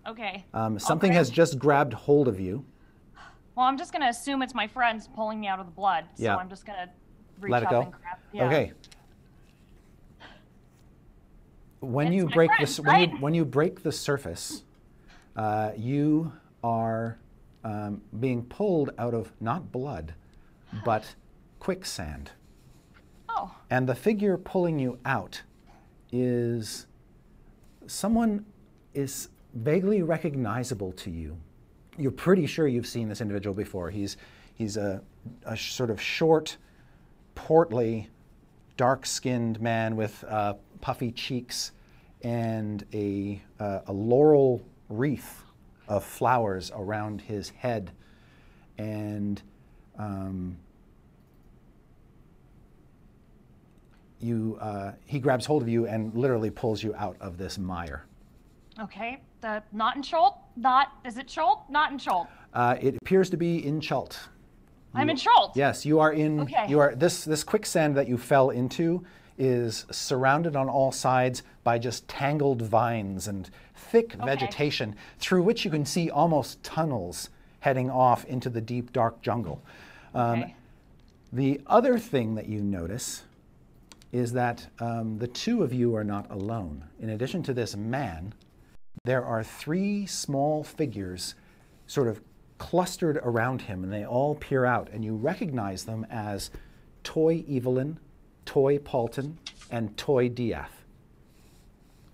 Okay. Something has just grabbed hold of you. Well, I'm just gonna assume it's my friends pulling me out of the blood. So Yeah. I'm just gonna reach Let it up go. and grab. Yeah. Okay. When It's you my break friends, the right? when you break the surface, you are being pulled out of not blood, but quicksand. Oh. And the figure pulling you out is someone is vaguely recognizable to you. You're pretty sure you've seen this individual before. He's a sort of short, portly, dark-skinned man with puffy cheeks and a laurel wreath of flowers around his head. And he grabs hold of you and literally pulls you out of this mire. Okay. Not in Chult? Is it Chult? Not in Chult. It appears to be in Chult. I'm in Chult. Yes, you are in. Okay. You are this quicksand that you fell into is surrounded on all sides by just tangled vines and thick vegetation through which you can see almost tunnels heading off into the deep, dark jungle. Okay. The other thing that you notice is that the two of you are not alone. In addition to this man, there are three small figures sort of clustered around him, and they all peer out, and you recognize them as Toy Evelyn, Toy Paulton, and Toy Diath.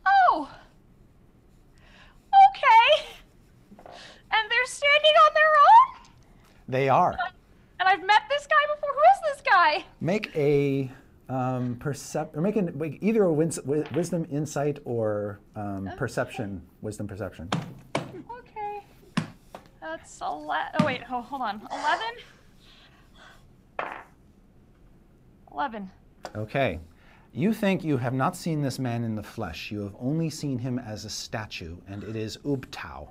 Oh. Okay. And they're standing on their own? They are. And I've met this guy before. Who is this guy? Make a either a wisdom insight or perception, wisdom perception. Okay. That's 11. Oh, wait. Hold on. 11? 11. Okay. You think you have not seen this man in the flesh. You have only seen him as a statue, and it is Ubtao.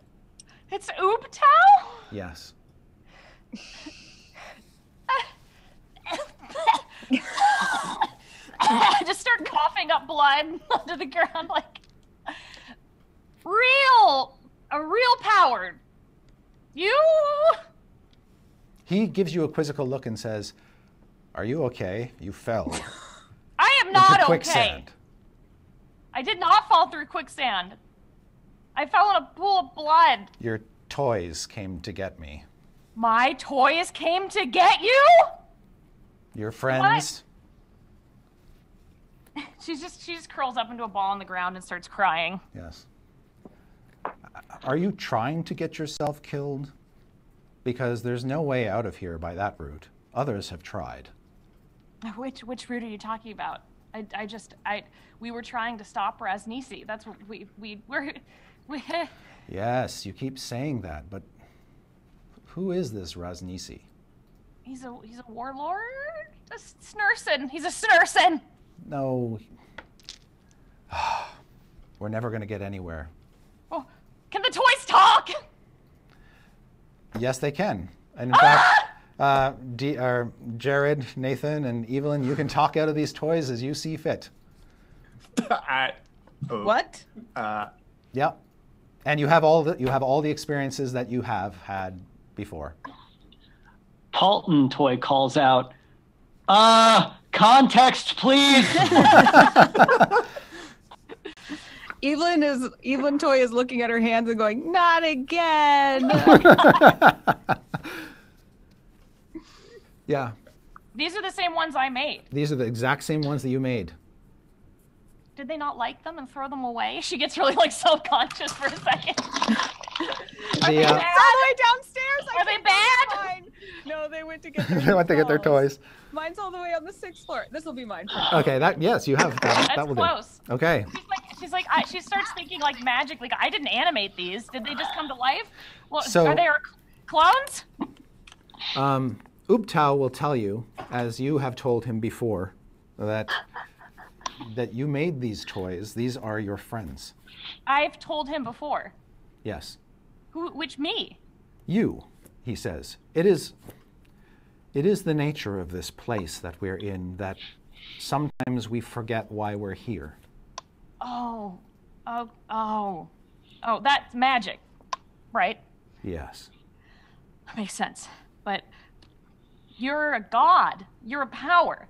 It's Ubtao? Yes. I just start coughing up blood onto the ground like a real power. You? He gives you a quizzical look and says, "Are you okay? You fell I am not into okay. quicksand." I did not fall through quicksand. I fell in a pool of blood. Your toys came to get me. My toys came to get you? Your friends. She just curls up into a ball on the ground and starts crying. Yes. Are you trying to get yourself killed? Because there's no way out of here by that route. Others have tried. Which route are you talking about? We were trying to stop Raznisi. That's what we Yes, you keep saying that, but who is this Raznisi? He's a warlord? A Snursen. He's a Snursen. No. We're never going to get anywhere. Oh, can the toys talk? Yes, they can. And in fact, Jared, Nathan, and Evelyn, you can talk out of these toys as you see fit. What? Yep. And you have all the experiences that you have had before. Paulton Toy calls out, context, please. Evelyn Toy is looking at her hands and going, not again. Yeah. These are the same ones I made. These are the exact same ones that you made. Did they not like them and throw them away? She gets really like self-conscious for a second. Are they all the way downstairs? Are they bad? Mine. No, they went to get their They went to get their toys. Mine's all the way on the 6th floor. This will be mine. Okay, yes, you have that. That's will close. do. Okay. She starts thinking like magic. Like I didn't animate these. Did they just come to life? Well, So- are they our clones? Ubtao will tell you, as you have told him before, that you made these toys. These are your friends. I've told him before. Yes. Which me? You, he says. It is the nature of this place that we're in that sometimes we forget why we're here. Oh, that's magic, right? Yes. That makes sense. But you're a god. You're a power.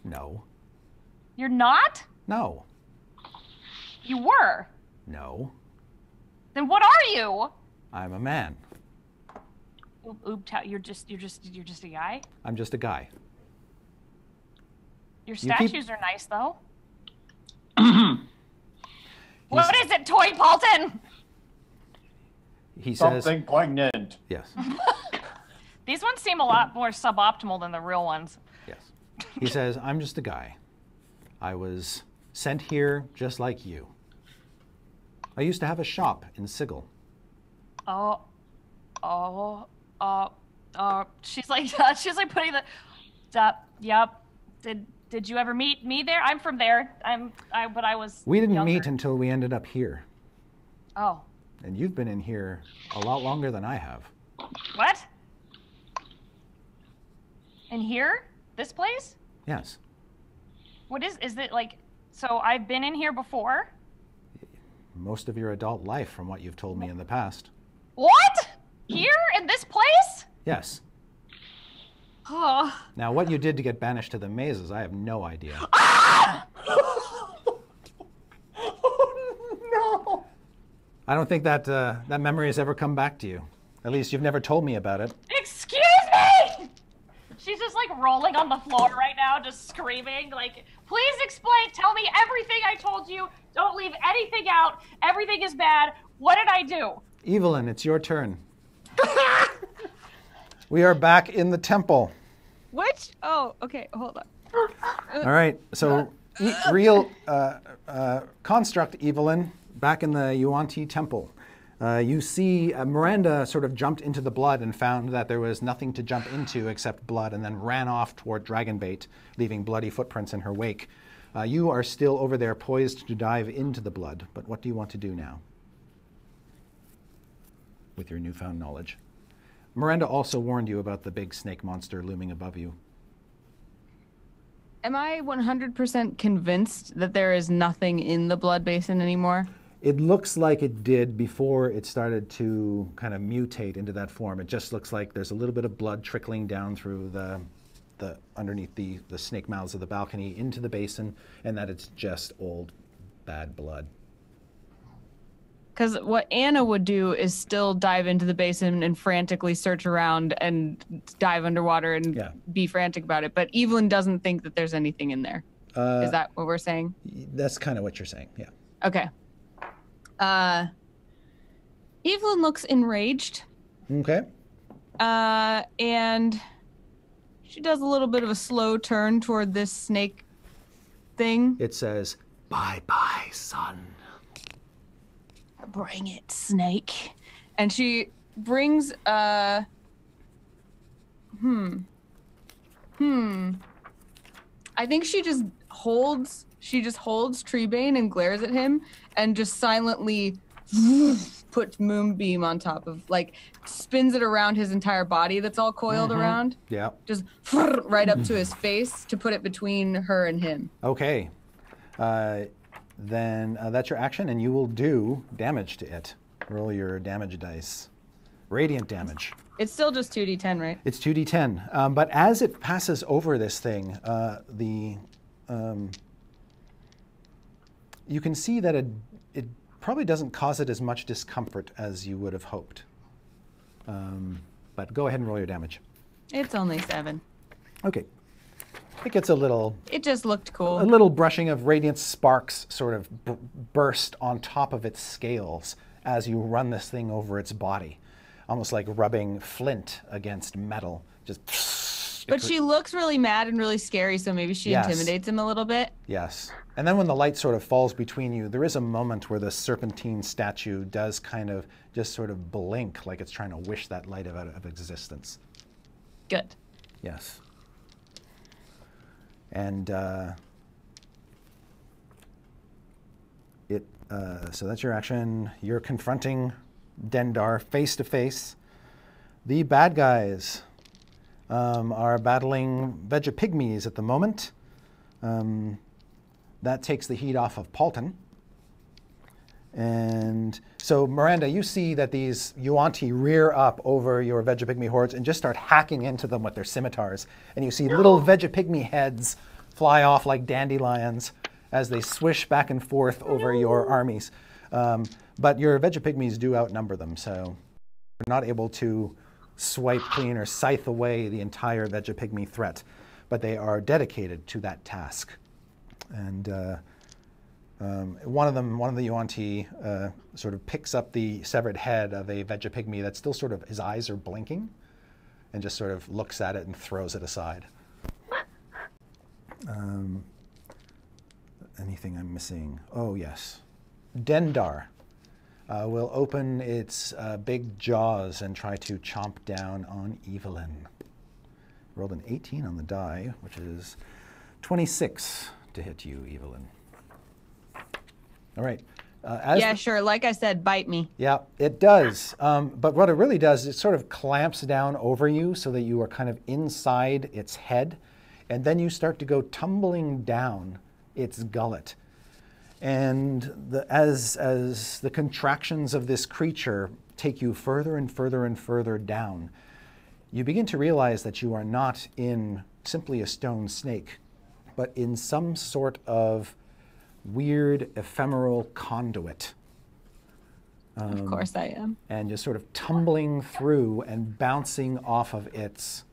No. You're not? No. You were. No. Then what are you? I'm a man. You're just a guy? I'm just a guy. Your You keep- statues are nice though. What is it, Toy Paulton? He says, Something poignant. yes, These ones seem a lot more suboptimal than the real ones. yes. He says, I'm just a guy. I was sent here just like you. I used to have a shop in Sigil. She's like putting the, yep. Did you ever meet me there? I'm from there. But I was. We didn't younger. meet until we ended up here. Oh. And you've been in here a lot longer than I have. What? In here? This place? Yes. What is it like? So I've been in here before? Most of your adult life, from what you've told me in the past. What? Here? In this place? Yes. Oh. Now, what you did to get banished to the mazes, I have no idea. No. I don't think that that memory has ever come back to you. At least you've never told me about it. Excuse me! She's just like rolling on the floor right now, just screaming, like, please explain, tell me everything I told you. Don't leave anything out. Everything is bad. What did I do? Evelyn, it's your turn. We are back in the temple. Which? Oh, okay. Hold on. All right. So, real construct Evelyn back in the Yuan-Ti temple. You see Miranda sort of jumped into the blood and found that there was nothing to jump into except blood, and then ran off toward Dragonbait, leaving bloody footprints in her wake. You are still over there poised to dive into the blood, but what do you want to do now with your newfound knowledge? Miranda also warned you about the big snake monster looming above you. Am I 100% convinced that there is nothing in the blood basin anymore? It looks like it did before it started to kind of mutate into that form. It just looks like there's a little bit of blood trickling down through the underneath the snake mouths of the balcony into the basin, and that it's just old, bad blood. Because what Anna would do is still dive into the basin and frantically search around and dive underwater and be frantic about it. But Evelyn doesn't think that there's anything in there. Is that what we're saying? That's kind of what you're saying, yeah. Okay. Evelyn looks enraged. Okay. And she does a little bit of a slow turn toward this snake thing. It says, "Bye-bye, son." Bring it, snake. And she brings I think she just holds Treebane and glares at him and just silently puts Moonbeam on top of, like, spins it around his entire body that's all coiled around. Yeah. Just right up to his face to put it between her and him. Okay. Then that's your action, and you will do damage to it. Roll your damage dice. Radiant damage. It's still just 2d10, right? It's 2d10. But as it passes over this thing, you can see that it probably doesn't cause it as much discomfort as you would have hoped. But go ahead and roll your damage. It's only 7. Okay. It gets a little... It just looked cool. A little brushing of radiant sparks sort of burst on top of its scales as you run this thing over its body. Almost like rubbing flint against metal. Just... But she looks really mad and really scary, so maybe she intimidates him a little bit. Yes. And then when the light sort of falls between you, there is a moment where the serpentine statue does kind of just sort of blink, like it's trying to wish that light out of existence. Good. Yes. And so that's your action. You're confronting Dendar face to face. The bad guys are battling Vegapygmies at the moment. That takes the heat off of Paulton. And so, Miranda, you see that these Yuan-Ti rear up over your Vegapygmy hordes and just start hacking into them with their scimitars. And you see little Vegapygmy heads fly off like dandelions as they swish back and forth over your armies. But your Vegapygmies do outnumber them, so you're not able to swipe clean or scythe away the entire Vegapygmy threat. But they are dedicated to that task. And one of the Yuan-Ti sort of picks up the severed head of a Vegapygmy that's still sort of, his eyes are blinking, and just sort of looks at it and throws it aside. Anything I'm missing? Oh, yes. Dendar will open its big jaws and try to chomp down on Evelyn. Rolled an 18 on the die, which is 26 to hit you, Evelyn. All right. Yeah, sure. Like I said, bite me. Yeah, it does. But what it really does is it sort of clamps down over you so that you are kind of inside its head. And then you start to go tumbling down its gullet. And as the contractions of this creature take you further and further and further down, you begin to realize that you are not in simply a stone snake, but in some sort of weird ephemeral conduit. Of course I am. And just sort of tumbling through and bouncing off of its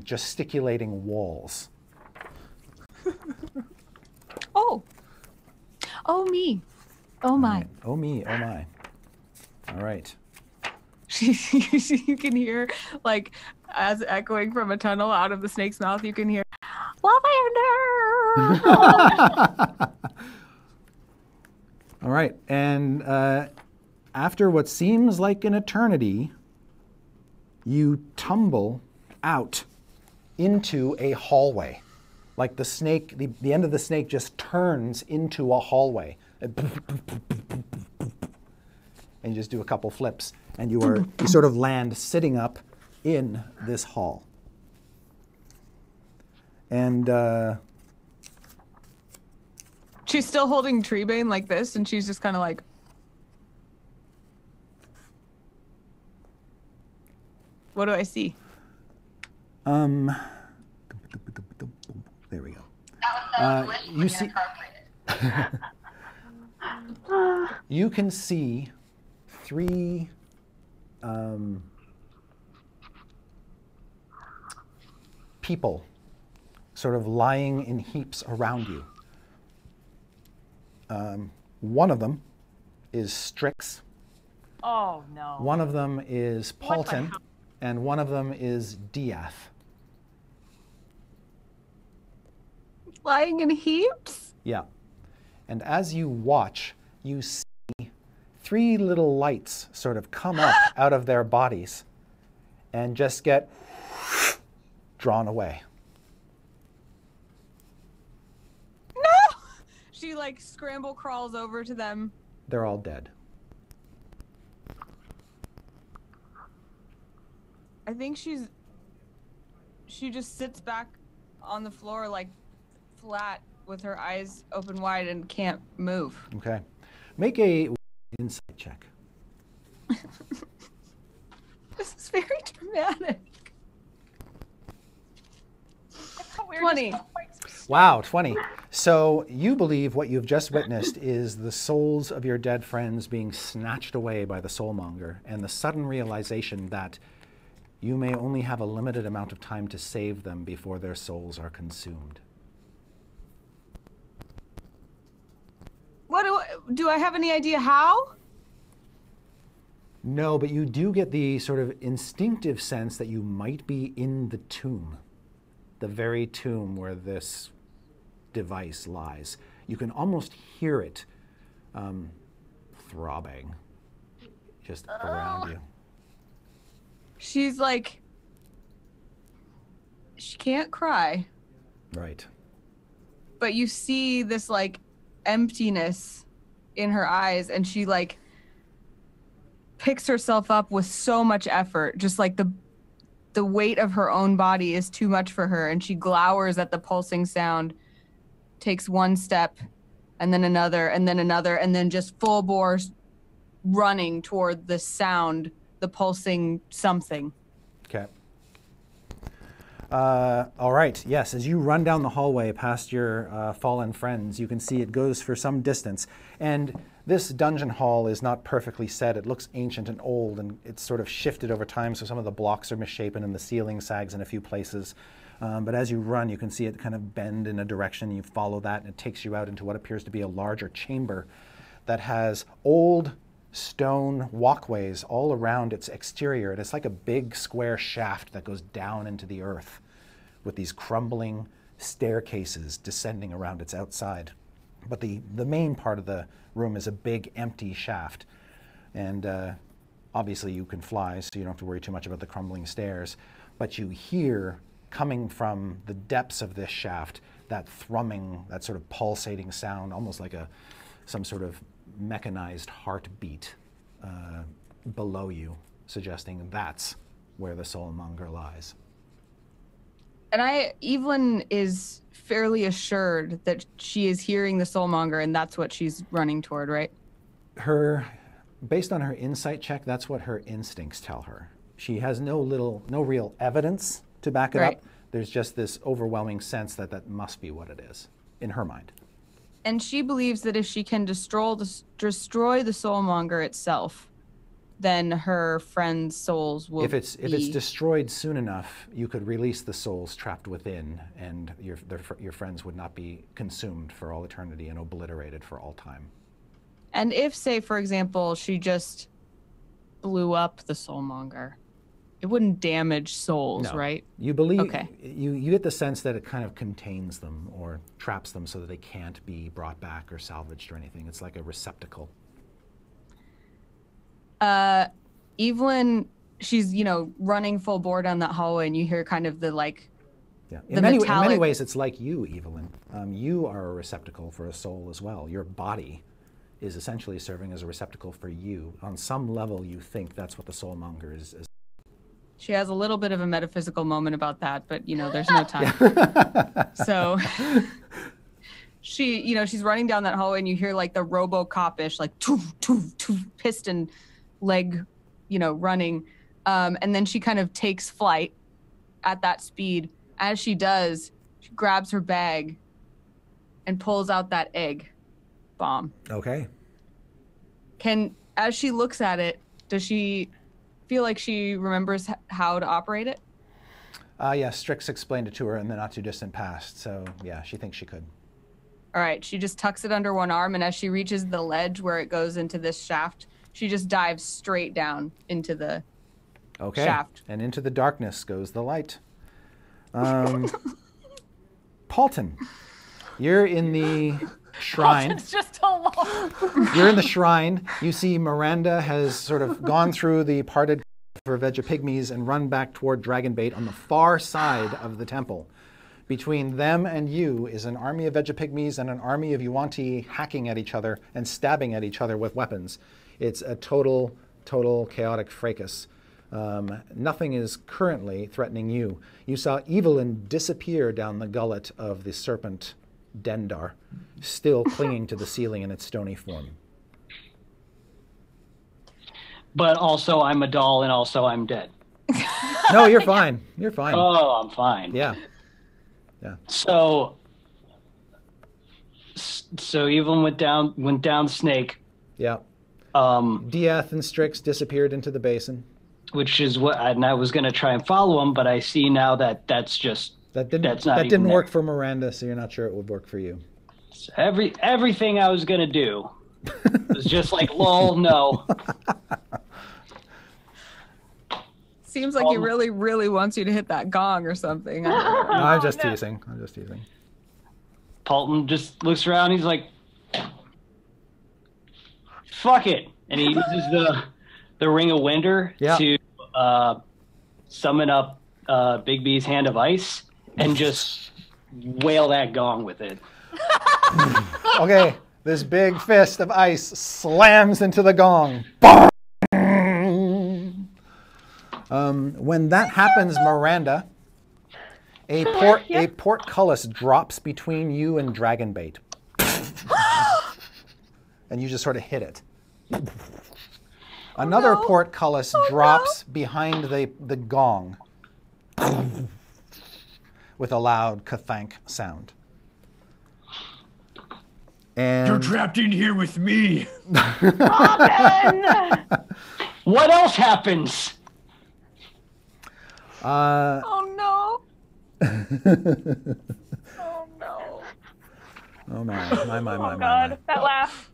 gesticulating walls. Oh. Oh, me. Oh, my. Right. Oh, me. Oh, my. All right. You can hear, like, as echoing from a tunnel out of the snake's mouth, you can hear, Lavender! All right. And after what seems like an eternity, you tumble out into a hallway. Like the snake, the end of the snake just turns into a hallway. And you just do a couple flips, and you sort of land sitting up in this hall. And she's still holding Treebane like this, and she's just kind of like, what do I see? There we go. That was you see, you can see 3 people sort of lying in heaps around you. One of them is Strix. Oh no. One of them is Paulton, and one of them is Diath. Lying in heaps? Yeah. And as you watch, you see 3 little lights sort of come up out of their bodies and just get drawn away. No! She like scramble crawls over to them. They're all dead. I think she just sits back on the floor like flat with her eyes open wide and can't move. Okay. Make a insight check. This is very dramatic. It's the 20. Wow, 20. So you believe what you've just witnessed is the souls of your dead friends being snatched away by the soulmonger, and the sudden realization that you may only have a limited amount of time to save them before their souls are consumed. What do I have any idea how? No, but you do get the sort of instinctive sense that you might be in the tomb, the very tomb where this device lies. You can almost hear it throbbing just around you. She's like, she can't cry, Right. but you see this like emptiness in her eyes, and she like picks herself up with so much effort, just like the weight of her own body is too much for her, and she glowers at the pulsing sound, takes one step and then another and then another, and then just full bore running toward the sound, the pulsing something. Okay. All right. Yes, as you run down the hallway past your fallen friends, you can see it goes for some distance. And this dungeon hall is not perfectly set. It looks ancient and old, and it's sort of shifted over time, so some of the blocks are misshapen and the ceiling sags in a few places. But as you run, you can see it kind of bend in a direction. You follow that, and it takes you out into what appears to be a larger chamber that has old stone walkways all around its exterior. It's like a big square shaft that goes down into the earth with these crumbling staircases descending around its outside. But the main part of the room is a big empty shaft. And obviously you can fly, so you don't have to worry too much about the crumbling stairs. But you hear, coming from the depths of this shaft, that thrumming, that sort of pulsating sound, almost like some sort of mechanized heartbeat below you, suggesting that's where the soulmonger lies. And Evelyn is fairly assured that she is hearing the soulmonger, and that's what she's running toward, right? Based on her insight check, that's what her instincts tell her. She has no real evidence to back it Right. up. There's just this overwhelming sense that that must be what it is, in her mind. And she believes that if she can destroy the soulmonger itself, then her friends' souls will If it's destroyed soon enough, you could release the souls trapped within, and your friends would not be consumed for all eternity and obliterated for all time. And if, say, for example, she just blew up the soulmonger, it wouldn't damage souls, No. right? You believe, Okay. you get the sense that it kind of contains them or traps them so that they can't be brought back or salvaged or anything. It's like a receptacle. Evelyn, she's, running full bore down that hallway, and you hear kind of the Yeah. The In many metallic- ways, it's like you, Evelyn. You are a receptacle for a soul as well. Your body is essentially serving as a receptacle for you. On some level, you think that's what the soulmonger is. She has a little bit of a metaphysical moment about that, but there's no time. So she's running down that hallway, and you hear like the RoboCop-ish, like toof, toof, toof, piston leg, running. And then she kind of takes flight at that speed. As she does, she grabs her bag and pulls out that egg bomb. Okay. As she looks at it, does she feel like she remembers how to operate it? Yeah, Strix explained it to her in the not too distant past, so yeah, she thinks she could. All right, she just tucks it under one arm, and as she reaches the ledge where it goes into this shaft, she just dives straight down into the shaft. And into the darkness goes the light. Paulton, you're in the shrine. It's just alone. You're in the shrine. You see Miranda has sort of gone through the parted for Vegapygmies and run back toward Dragonbait on the far side of the temple. Between them and you is an army of Vegapygmies and an army of Yuan-Ti hacking at each other and stabbing at each other with weapons. It's a total chaotic fracas. Nothing is currently threatening you. You saw Evelyn disappear down the gullet of the serpent Dendar, still clinging to the ceiling in its stony form. But also, I'm a doll, and also I'm dead. No, you're fine. You're fine. Oh, I'm fine. Yeah. Yeah. So Evelyn went down Snake. Yeah. Dieth and Strix disappeared into the basin. Which is what, and I was going to try and follow him, but I see now that that didn't work for Miranda, so you're not sure it would work for you. So everything I was going to do was just like, lol, no. Seems like he really, really wants you to hit that gong or something. No, I'm just teasing. I'm just teasing. Paulton just looks around. He's like, fuck it. And he uses the Ring of Winder to summon up Big B's Hand of Ice and just wail that gong with it. Okay, this big fist of ice slams into the gong. Bang! When that happens, Miranda, a portcullis drops between you and Dragonbait. And you just sort of hit it. Another portcullis drops behind the gong with a loud kathank sound. And you're trapped in here with me. What else happens? Oh no. Oh no. Oh my. Oh God, that laugh.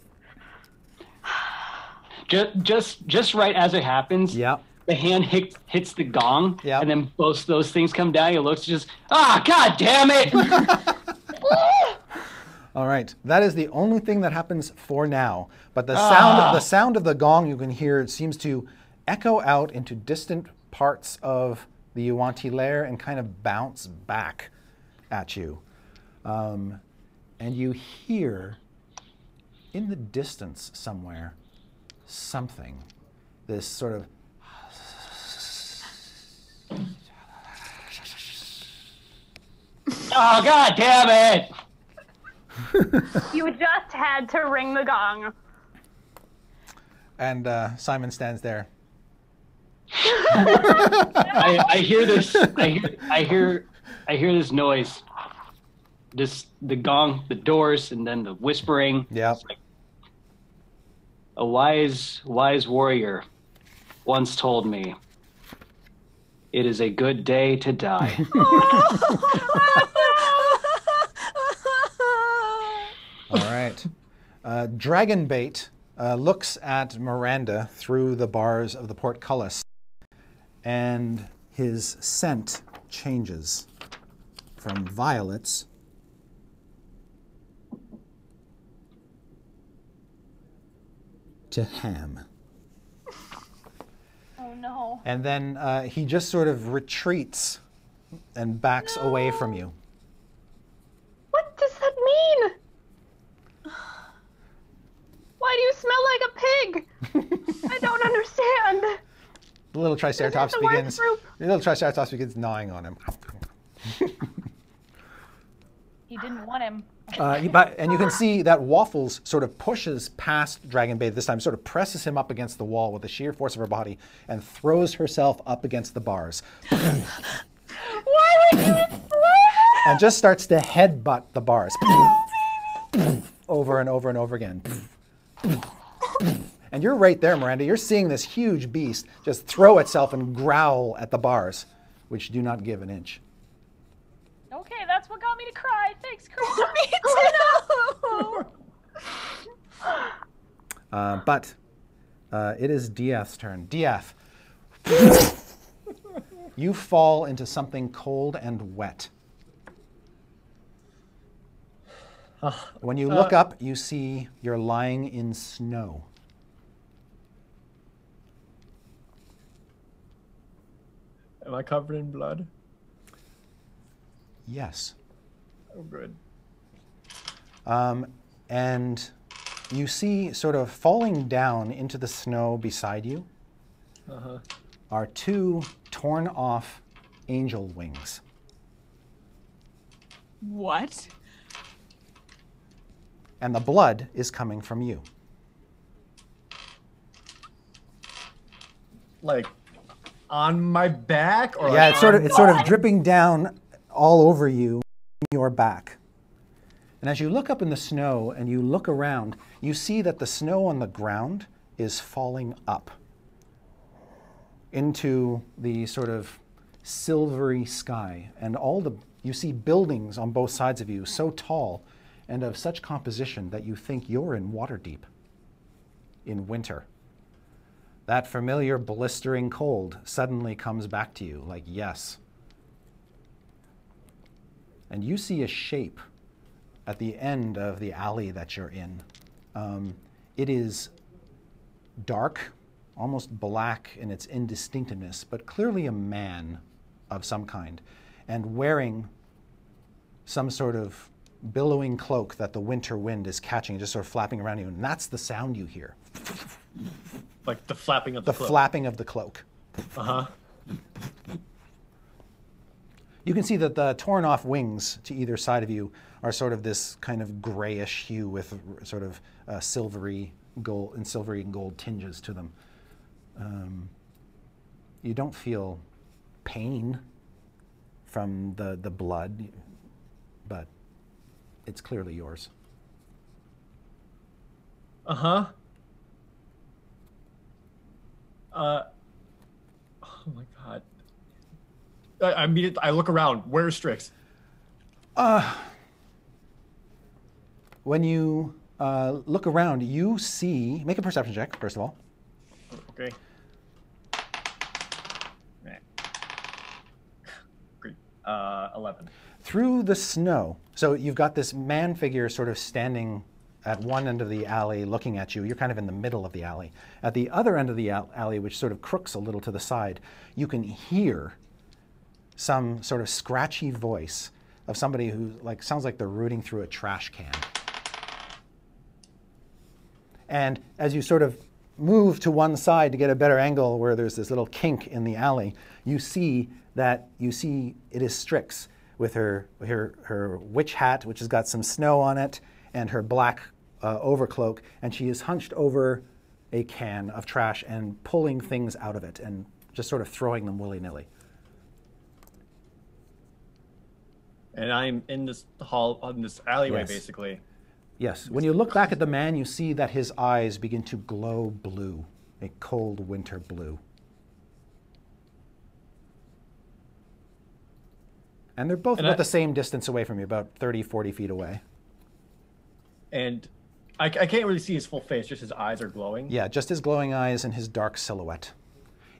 Just right as it happens, the hand hits the gong, and then both those things come down. He looks just, God damn it! All right, that is the only thing that happens for now. But the sound of the gong you can hear, it seems to echo out into distant parts of the Yuan-Ti lair and kind of bounce back at you. And you hear in the distance somewhere something, this sort of oh, God damn it! You just had to ring the gong. And Simon stands there. I hear this. I hear this noise. The gong, the doors, and then the whispering. Yeah. Like, a wise warrior once told me, "It is a good day to die." All right. Dragonbait looks at Miranda through the bars of the portcullis, and his scent changes from violets to ham. Oh no. And then he just sort of retreats and backs away from you. What does that mean? Why do you smell like a pig? I don't understand. The little Triceratops begins gnawing on him. He didn't want him. And you can see that Waffles sort of pushes past Dragonbait this time, sort of presses him up against the wall with the sheer force of her body and throws herself up against the bars. Why would you throw And just starts to headbutt the bars. Over and over and over again. And you're right there, Miranda. You're seeing this huge beast just throw itself and growl at the bars, which do not give an inch. Okay, that's what got me to cry. Thanks, Chris. Me too. But it is Dieth's turn. Dieth, you fall into something cold and wet. When you look up, you see you're lying in snow. Am I covered in blood? Yes. Oh, good. And you see sort of falling down into the snow beside you are 2 torn off angel wings. What? And the blood is coming from you. Like on my back, or Yeah, like it's sort of dripping down all over you, your back. And as you look up in the snow and you look around, you see that the snow on the ground is falling up into the sort of silvery sky. And you see buildings on both sides of you so tall and of such composition that you think you're in Waterdeep in winter. That familiar blistering cold suddenly comes back to you like, yes. And you see a shape at the end of the alley that you're in. It is dark, almost black in its indistinctness, but clearly a man of some kind, and wearing some sort of billowing cloak that the winter wind is catching, just sort of flapping around you, and that's the sound you hear. like the flapping of the cloak. Flapping of the cloak. Uh-huh. You can see that the torn off wings to either side of you are sort of this kind of grayish hue with sort of silvery gold and gold tinges to them. You don't feel pain from the blood, but it's clearly yours. Uh-huh. Oh my God. I look around. Where's Strix? When you look around, you see, make a perception check, first of all. Okay. Great. 11. Through the snow, so you've got this man figure sort of standing at one end of the alley looking at you. You're kind of in the middle of the alley. At the other end of the alley, which sort of crooks a little to the side, you can hear some sort of scratchy voice of somebody who sounds like they're rooting through a trash can. And as you sort of move to one side to get a better angle where there's this little kink in the alley, you see it is Strix with her witch hat, which has got some snow on it, and her black overcloak, and she is hunched over a can of trash and pulling things out of it and just sort of throwing them willy-nilly. And I'm in this hall, in this alleyway, Yes. basically. Yes. When you look back at the man, you see that his eyes begin to glow blue, a cold winter blue. And they're both about the same distance away from you, about 30, 40 feet away. And I can't really see his full face, just his eyes are glowing. Yeah, just his glowing eyes and his dark silhouette.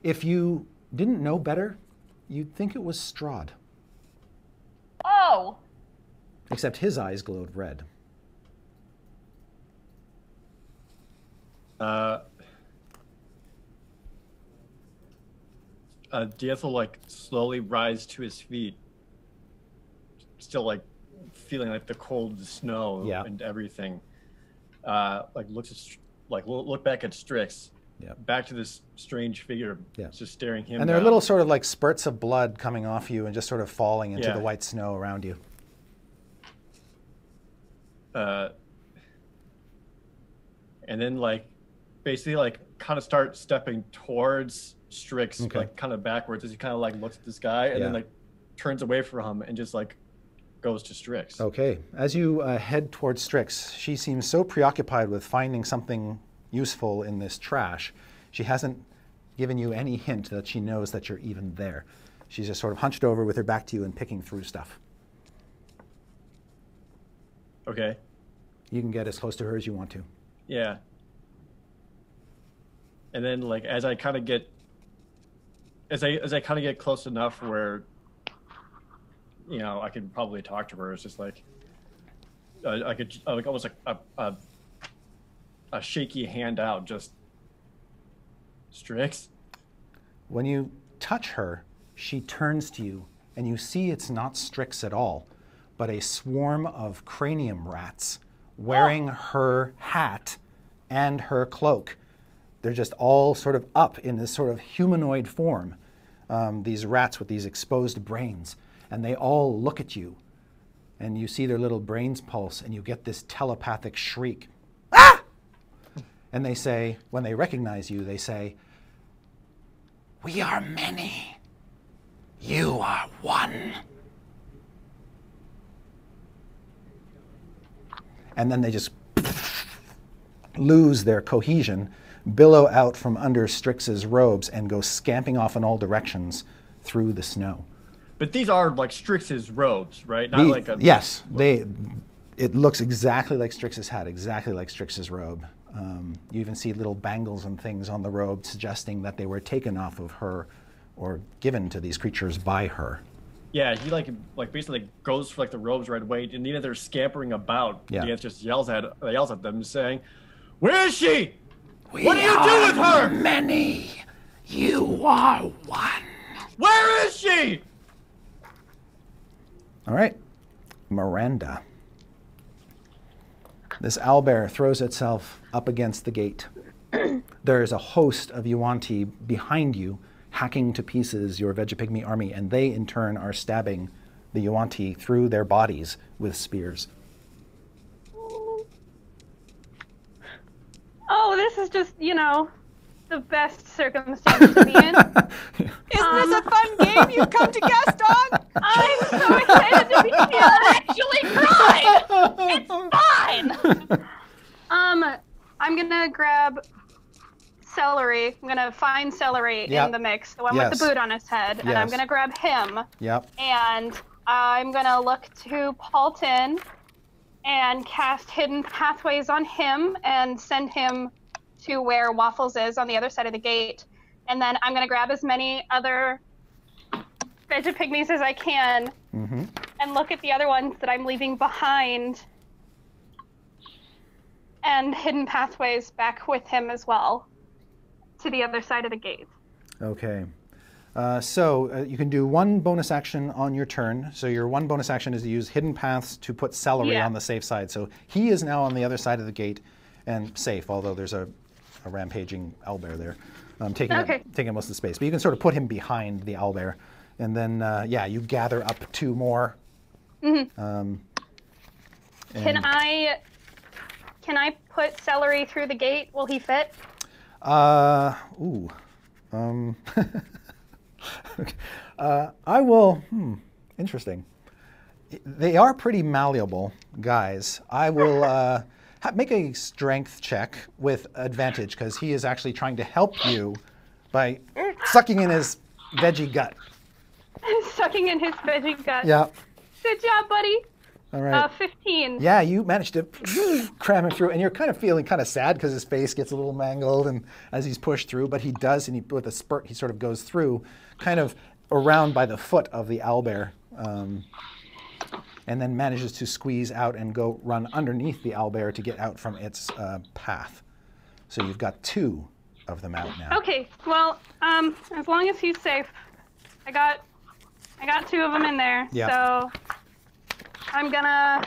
If you didn't know better, you'd think it was Strahd. Oh! Except his eyes glowed red. Diaz will slowly rise to his feet, still feeling the cold, the snow, and everything. Look back at Strix. Yeah. Back to this strange figure, just staring him. And there are little sort of spurts of blood coming off you and just sort of falling into the white snow around you. And then basically kind of start stepping towards Strix, kind of backwards as he kind of looks at this guy and then turns away from him and just goes to Strix. Okay. As you head towards Strix, she seems so preoccupied with finding something useful in this trash, she hasn't given you any hint that she knows that you're even there. She's just sort of hunched over with her back to you and picking through stuff. Okay. You can get as close to her as you want to. Yeah. And then as I kind of get close enough where I could probably talk to her, it's just I could almost a shaky hand out, just Strix. When you touch her, she turns to you and you see it's not Strix at all, but a swarm of cranium rats wearing her hat and her cloak, they're just all sort of up in this sort of humanoid form, these rats with these exposed brains, and they all look at you, and you see their little brains pulse, and you get this telepathic shriek. Ah! And they say, when they recognize you, they say, "We are many. You are one." And then they just lose their cohesion, billow out from under Strix's robes, and go scamping off in all directions through the snow. But these are like Strix's robes, right? Not like a... Yes, it looks exactly like Strix's hat, exactly like Strix's robe. You even see little bangles and things on the robe suggesting that they were taken off of her or given to these creatures by her. Yeah, he like basically goes for like the robes right away, and even they're scampering about, Diaz just yells at them, saying, "Where is she? What do you do with her? Many. You are one." Where is she? All right, Miranda. This owlbear throws itself up against the gate. There is a host of Yuan-Ti behind you, hacking to pieces your Vegapygmy army, and they in turn are stabbing the Yuan-Ti through their bodies with spears. Oh, this is just, you know, the best circumstance to be in. Isn't this a fun game you've come to guest on? I'm so excited to be here. Actually cried! It's fine! I'm gonna grab Celery. I'm gonna find Celery in the mix, the one with the boot on his head, and I'm gonna grab him. Yep. And I'm gonna look to Paulton and cast Hidden Pathways on him and send him to where Waffles is on the other side of the gate. And then I'm gonna grab as many other Vegapygmies as I can and look at the other ones that I'm leaving behind and Hidden Pathways back with him as well to the other side of the gate. Okay. So you can do one bonus action on your turn. So your one bonus action is to use Hidden Paths to put Celery on the safe side. So he is now on the other side of the gate and safe, although there's a rampaging owlbear there, taking most of the space. But you can sort of put him behind the owlbear. And then, you gather up two more. Can I put Celery through the gate? Will he fit? I will, interesting. They are pretty malleable guys. I will make a strength check with advantage because he is actually trying to help you by sucking in his veggie gut. Sucking in his veggie gut. Yeah. Good job, buddy. All right. 15. Yeah, you managed to cram him through, and you're kind of feeling kind of sad because his face gets a little mangled and as he's pushed through, but he does, and with a spurt, he sort of goes through, kind of around by the foot of the owlbear, and then manages to squeeze out and go run underneath the owlbear to get out from its path. So you've got two of them out now. Okay, well, as long as he's safe, I got two of them in there. Yeah. So I'm gonna.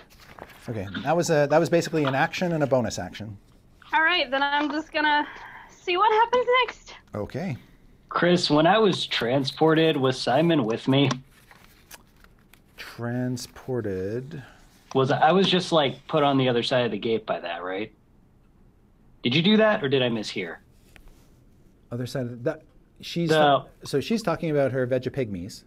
Okay, that was basically an action and a bonus action. All right, then I'm just gonna see what happens next. Okay. Chris, when I was transported, was Simon with me? Transported. I was just like put on the other side of the gate by that, right? Did you do that, or did I mishear? Other side of that. So she's talking about her Vegapygmies.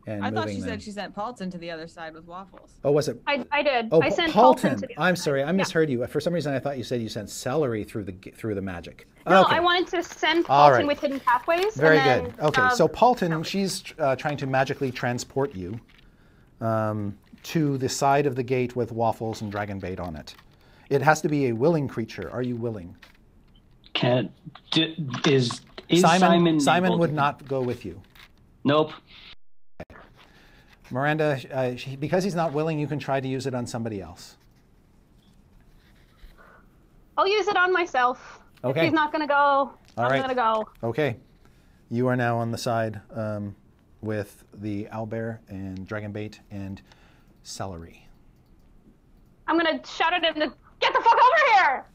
And I thought she them. said she sent Paulton to the other side with Waffles. Oh, was it? I did. Oh, I sent Paulton. to the other I'm side. sorry, I misheard you. For some reason, I thought you said you sent Celery through the magic. No, okay. I wanted to send All Paulton right. with Hidden Pathways. Very and good. then, Okay, so Paulton, she's trying to magically transport you to the side of the gate with Waffles and Dragon Bait on it. It has to be a willing creature. Are you willing? Is Simon Simon able would to- not go with you. Nope. Miranda, because he's not willing, you can try to use it on somebody else. I'll use it on myself. Okay. If he's not gonna go, I'm right. gonna go. Okay. You are now on the side with the owlbear and Dragon Bait and Celery. I'm gonna shout at him to get the fuck over here.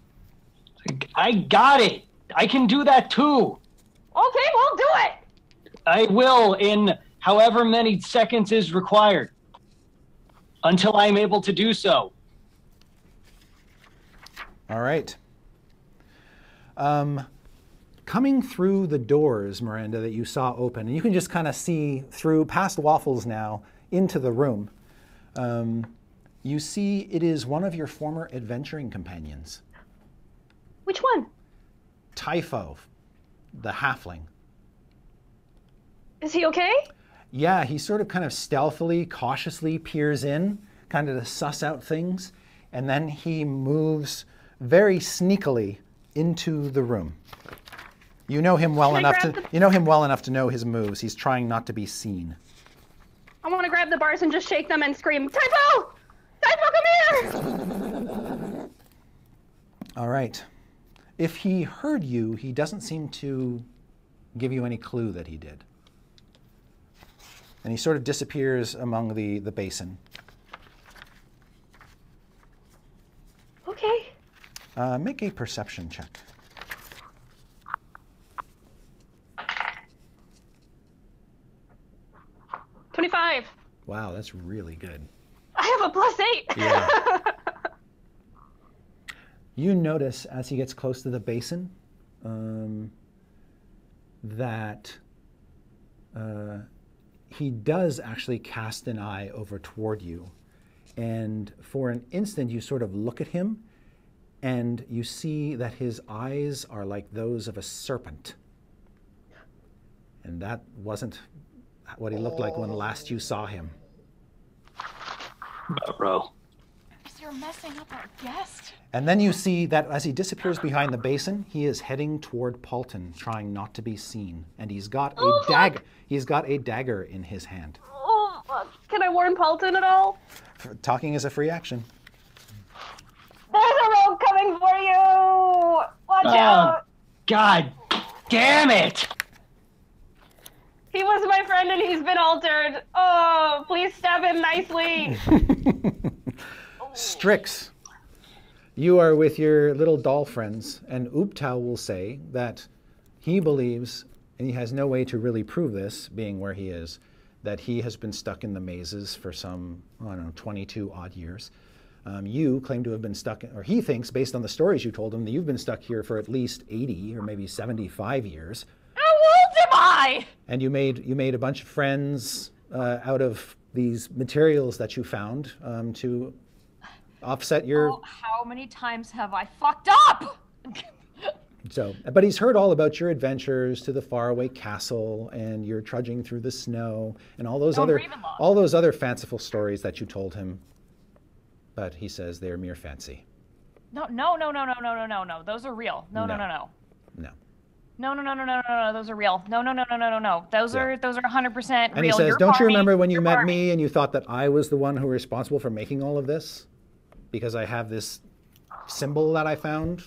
I got it. I can do that too. Okay, we'll do it. I will in however many seconds is required. Until I am able to do so. All right. Coming through the doors, Miranda, that you saw open, and you can just kind of see through past Waffles now into the room. You see it is one of your former adventuring companions. Which one? Typho, the halfling. Is he okay? Yeah, he sort of kind of stealthily, cautiously peers in, kind of to suss out things, and then he moves very sneakily into the room. You know him well enough to know his moves. He's trying not to be seen. I want to grab the bars and just shake them and scream, Typho! Typho, come here! All right. If he heard you, he doesn't seem to give you any clue that he did. And he sort of disappears among the basin. Okay. Make a perception check. 25. Wow, that's really good. I have a +8. Yeah. You notice as he gets close to the basin that he does actually cast an eye over toward you. And for an instant, you sort of look at him and you see that his eyes are like those of a serpent. And that wasn't what he looked like when last you saw him. Bro. You're messing up our guest. And then you see that as he disappears behind the basin, he is heading toward Paulton, trying not to be seen. And he's got a dagger. He's got a dagger in his hand. Oh, can I warn Paulton at all? Talking is a free action. There's a rogue coming for you! Watch out! God damn it! He was my friend and he's been altered. Oh, please stab him nicely. Strix, you are with your little doll friends, and Ooptao will say that he believes, and he has no way to really prove this, being where he is, that he has been stuck in the mazes for some, I don't know, 22 odd years. You claim to have been stuck, or he thinks, based on the stories you told him, that you've been stuck here for at least 80 or maybe 75 years. How old am I? And you made a bunch of friends out of these materials that you found to offset your... Oh, how many times have I fucked up? So, but he's heard all about your adventures to the faraway castle and your trudging through the snow and all those other fanciful stories that you told him. But he says they're mere fancy. No. Those are real. No. No. No, those are real. No. Those are 100% real. And he says, don't you remember when you met me and you thought that I was the one who was responsible for making all of this? Because I have this symbol that I found.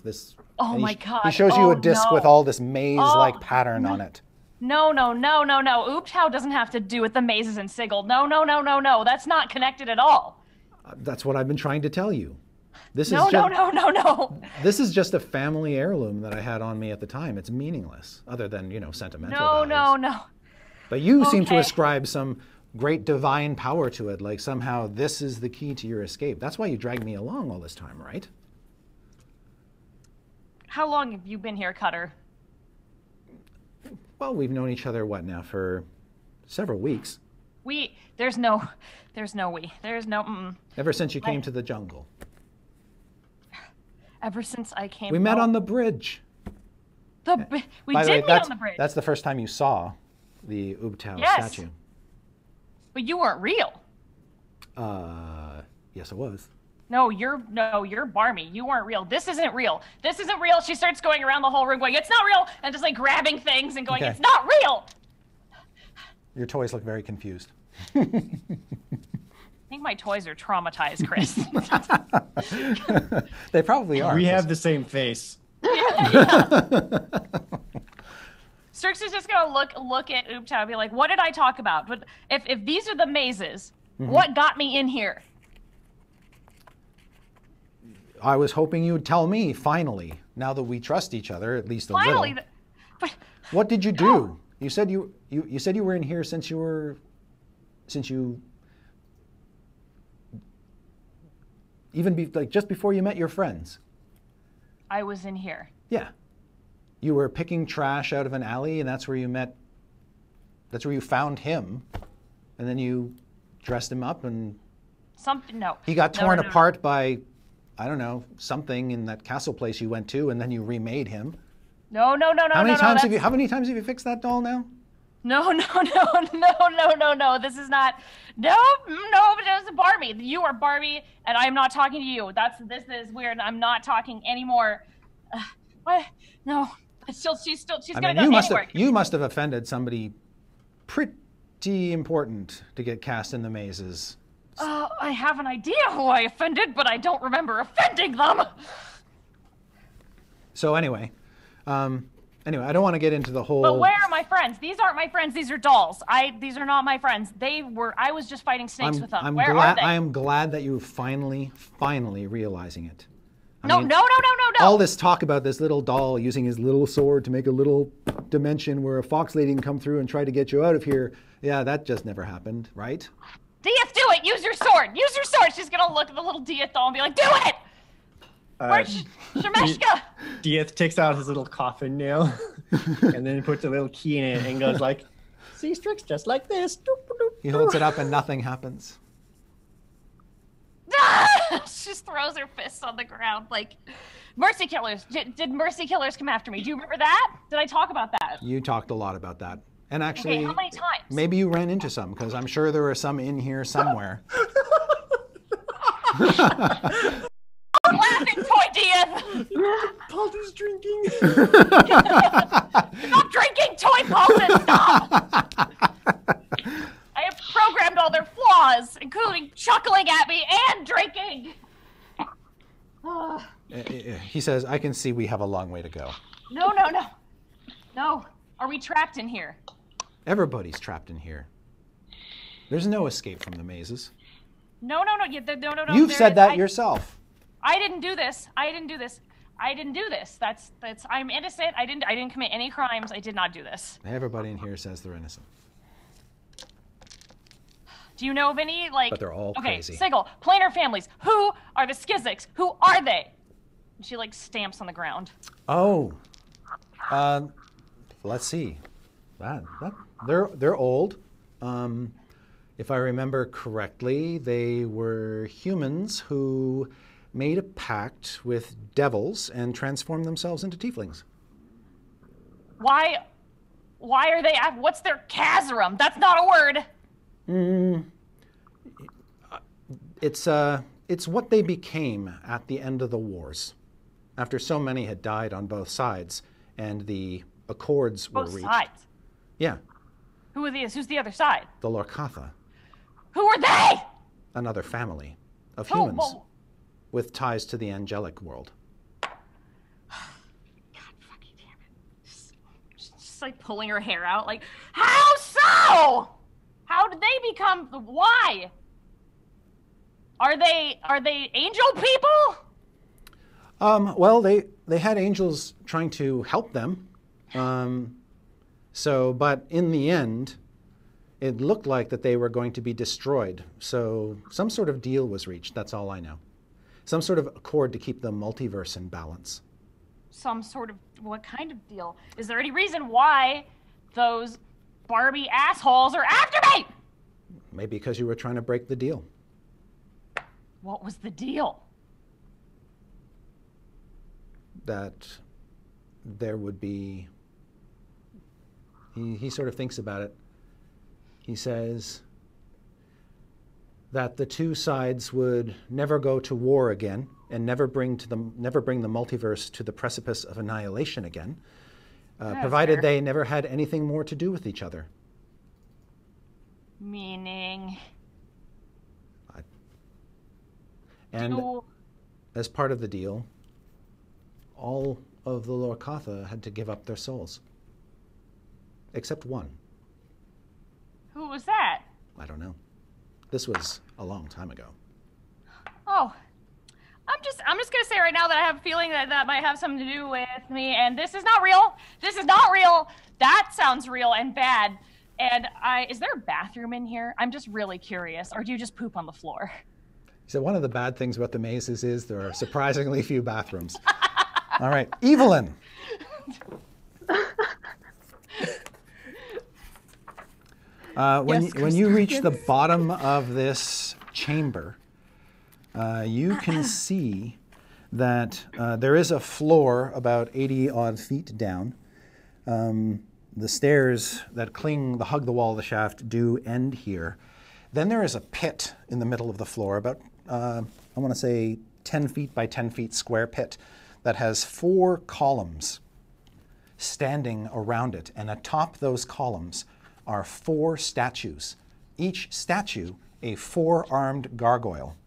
Oh my God. He shows you a disc with all this maze-like pattern on it. No. Ooptao doesn't have to do with the mazes and Sigil. No. That's not connected at all. That's what I've been trying to tell you. No. This is just a family heirloom that I had on me at the time. It's meaningless, other than, sentimental values. No. But you seem to ascribe some great divine power to it, like somehow this is the key to your escape. That's why you dragged me along all this time, right? How long have you been here, Cutter? Well, we've known each other, for several weeks. There's no we. Ever since you came to the jungle. Ever since I came. We met on the bridge. We did meet on the bridge. That's the first time you saw the Ooptao statue. But you weren't real. Yes, it was. No, you're Barmy. You weren't real. This isn't real. She starts going around the whole room going, it's not real, and just like grabbing things and going, It's not real. Your toys look very confused. I think my toys are traumatized, Chris. They probably are. We have the same face. Strix is just gonna look at Ooptao and be like, what did I talk about? But if these are the mazes, what got me in here? I was hoping you'd tell me, finally. now that we trust each other, at least a Finally, little. but What did you do? You said you said you were in here since you like just before you met your friends. I was in here. Yeah. You were picking trash out of an alley, and that's where you found him, and then you dressed him up, and No. he got No, torn no, no. apart by, I don't know, something in that castle place you went to, and then you remade him. No. How many times have you fixed that doll now? No. This is not. No, just Barbie. You are Barbie, and I'm not talking to you. This is weird. I'm not talking anymore. What? No. She's gonna go anywhere. You must have offended somebody pretty important to get cast in the mazes. I have an idea who I offended, but I don't remember offending them. So anyway, I don't want to get into the whole. But where are my friends? These aren't my friends. These are dolls. These are not my friends. I was just fighting snakes with them. Where are they? I am glad that you're finally realizing it. No. All this talk about this little doll using his little sword to make a little dimension where a fox lady can come through and try to get you out of here. Yeah, that just never happened, right? Dieth, do it! Use your sword! Use your sword! She's gonna look at the little Dieth doll and be like, do it! Where's Shemeshka? Dieth takes out his little coffin nail and then puts a little key in it and goes like, see, Strix, just like this. He holds it up and nothing happens. She just throws her fists on the ground like, Mercy Killers. Did Mercy Killers come after me? Do you remember that? Did I talk about that? You talked a lot about that. And actually, okay, how many times? Maybe you ran into some, because I'm sure there are some in here somewhere. I'm laughing, Toy Dieth! Paul's drinking. Stop drinking, Toy Paulson! Stop! I have programmed all their flaws, including chuckling at me and drinking. He says, I can see we have a long way to go. No. Are we trapped in here? Everybody's trapped in here. There's no escape from the mazes. No. You've said that yourself. I didn't do this. That's I'm innocent. I didn't commit any crimes. I did not do this. Everybody in here says they're innocent. Do you know of any, like... But they're all crazy. Okay, Sigil, planar families. Who are the Skizzics? Who are they? And she, like, stamps on the ground. Oh. Let's see. They're old. If I remember correctly, they were humans who made a pact with devils and transformed themselves into tieflings. Why are they... What's their Kazarum? That's not a word. It's what they became at the end of the wars, after so many had died on both sides, and the accords were reached. Both sides? Yeah. Who are these? Who's the other side? The Lorcatha. Who are they? Another family of humans with ties to the angelic world. God fucking damn it. She's just like pulling her hair out, like, how so? How did they become? Why? Are they angel people? Well, they had angels trying to help them. But in the end, it looked like that they were going to be destroyed. So some sort of deal was reached. That's all I know. Some sort of accord to keep the multiverse in balance. Some sort of, what kind of deal? Is there any reason why those Barbie assholes are after me? Maybe because you were trying to break the deal. What was the deal? That there would be... He sort of thinks about it. He says that the two sides would never go to war again and never bring the multiverse to the precipice of annihilation again, provided they never had anything more to do with each other. Meaning? And as part of the deal, all of the Lorcatha had to give up their souls. Except one. Who was that? I don't know. This was a long time ago. Oh. I'm I'm just gonna say right now that I have a feeling that that might have something to do with me, and this is not real. This is not real. That sounds real and bad. And is there a bathroom in here? I'm just really curious. Or do you just poop on the floor? So one of the bad things about the mazes is there are surprisingly few bathrooms. All right, Evelyn. When you reach the bottom of this chamber, you can see that there is a floor about 80 odd feet down. The stairs that hug the wall of the shaft do end here. Then there is a pit in the middle of the floor, about, I want to say 10 feet by 10 feet square pit that has 4 columns standing around it. And atop those columns are 4 statues. Each statue a 4-armed gargoyle.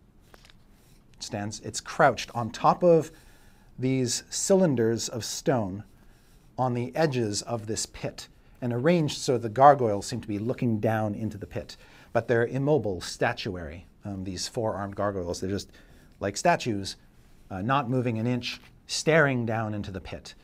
It's crouched on top of these cylinders of stone on the edges of this pit and arranged so the gargoyles seem to be looking down into the pit. But they're immobile, statuary, these 4-armed gargoyles. They're just like statues, not moving an inch, staring down into the pit.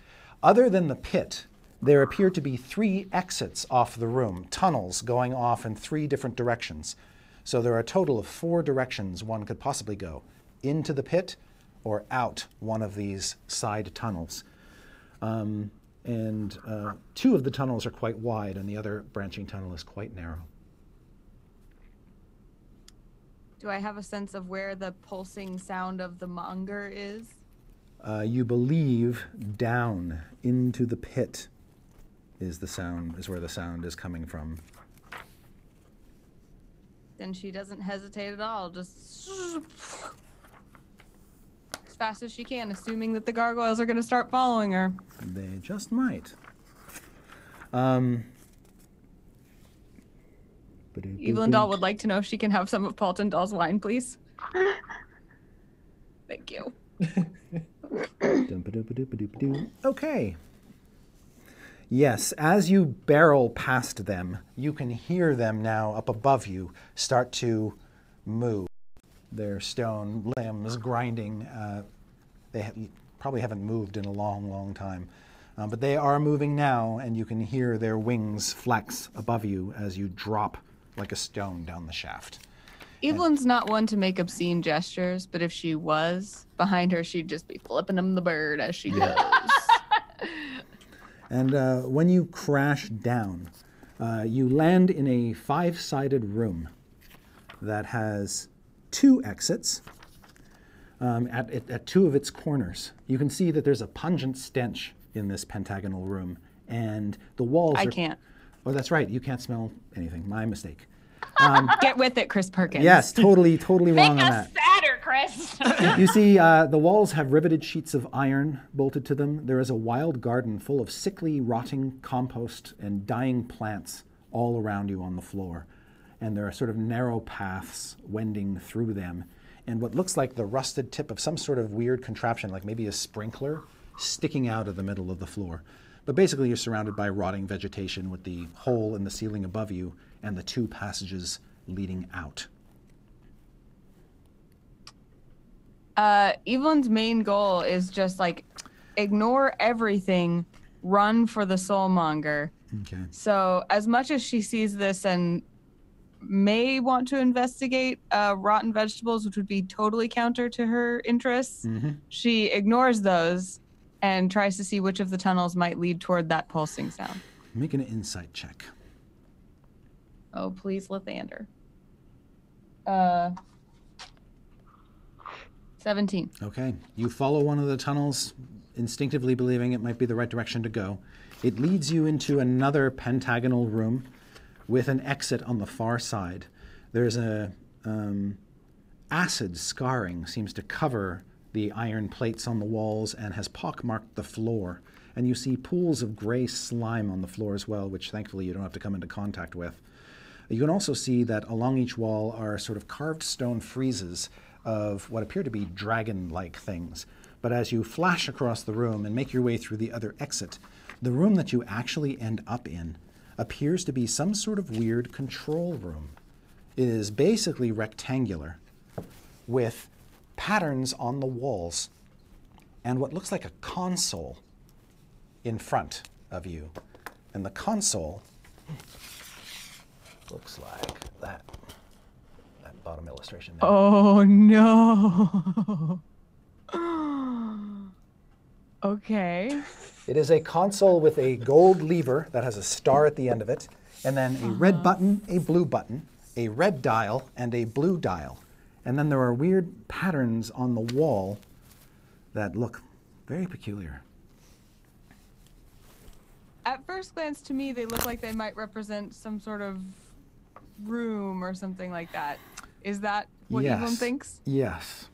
Other than the pit, there appear to be 3 exits off the room, tunnels going off in 3 different directions. So there are a total of 4 directions one could possibly go, into the pit or out one of these side tunnels. And 2 of the tunnels are quite wide, and the other branching tunnel is quite narrow. Do I have a sense of where the pulsing sound of the monger is? You believe down into the pit is where the sound is coming from. Then she doesn't hesitate at all, just as fast as she can, assuming that the gargoyles are going to start following her. They just might. Evelyn Doll would like to know if she can have some of Paulton Doll's wine, please. Thank you. Okay. Yes, as you barrel past them, you can hear them now up above you start to move. Their stone limbs grinding. They probably haven't moved in a long, long time. But they are moving now, and you can hear their wings flex above you as you drop like a stone down the shaft. Evelyn's not one to make obscene gestures, but if she was, behind her, she'd just be flipping him the bird as she goes. And when you crash down, you land in a 5-sided room that has 2 exits at 2 of its corners. You can see that there's a pungent stench in this pentagonal room, and the walls I can't. Oh, that's right. You can't smell anything. My mistake. Get with it, Chris Perkins. Yes, totally wrong on that. Make us sadder, Chris. You see, the walls have riveted sheets of iron bolted to them. There is a wild garden full of sickly, rotting compost and dying plants all around you on the floor. And there are sort of narrow paths wending through them. And what looks like the rusted tip of some sort of weird contraption, like maybe a sprinkler, sticking out of the middle of the floor. But basically, you're surrounded by rotting vegetation with the hole in the ceiling above you and the 2 passages leading out. Evelyn's main goal is just like ignore everything, run for the soulmonger. Okay. So as much as she sees this and may want to investigate rotten vegetables, which would be totally counter to her interests, she ignores those and tries to see which of the tunnels might lead toward that pulsing sound. Make an insight check. Oh, please, Lathander. 17. Okay. You follow one of the tunnels, instinctively believing it might be the right direction to go. It leads you into another pentagonal room with an exit on the far side. There's a acid scarring seems to cover the iron plates on the walls and has pockmarked the floor. And you see pools of gray slime on the floor as well, which thankfully you don't have to come into contact with. You can also see that along each wall are sort of carved stone friezes of what appear to be dragon-like things. But as you flash across the room and make your way through the other exit, the room that you actually end up in appears to be some sort of weird control room. It is basically rectangular with patterns on the walls and what looks like a console in front of you. And the console looks like that bottom illustration there. Oh no. Okay. It is a console with a gold lever that has a star at the end of it, and then a red button, a blue button, a red dial, and a blue dial. And then there are weird patterns on the wall that look very peculiar. At first glance, to me, they look like they might represent some sort of room or something like that. Is that what Evelyn thinks? Yes.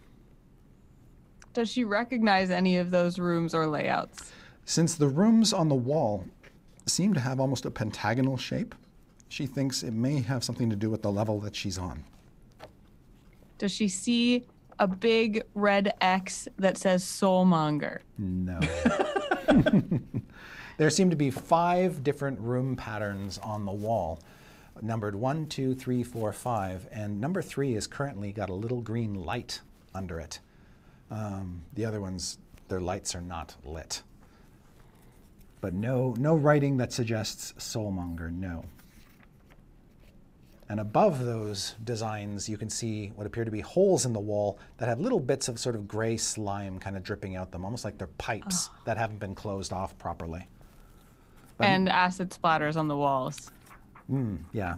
Does she recognize any of those rooms or layouts? Since the rooms on the wall seem to have almost a pentagonal shape, she thinks it may have something to do with the level that she's on. Does she see a big red X that says Soulmonger? No. There seem to be 5 different room patterns on the wall, numbered 1, 2, 3, 4, 5, and number 3 has currently got a little green light under it. The other ones, their lights are not lit. But no writing that suggests Soulmonger, no. And above those designs, you can see what appear to be holes in the wall that have little bits of sort of gray slime kind of dripping out them, almost like they're pipes that haven't been closed off properly. But, and acid splatters on the walls. Yeah,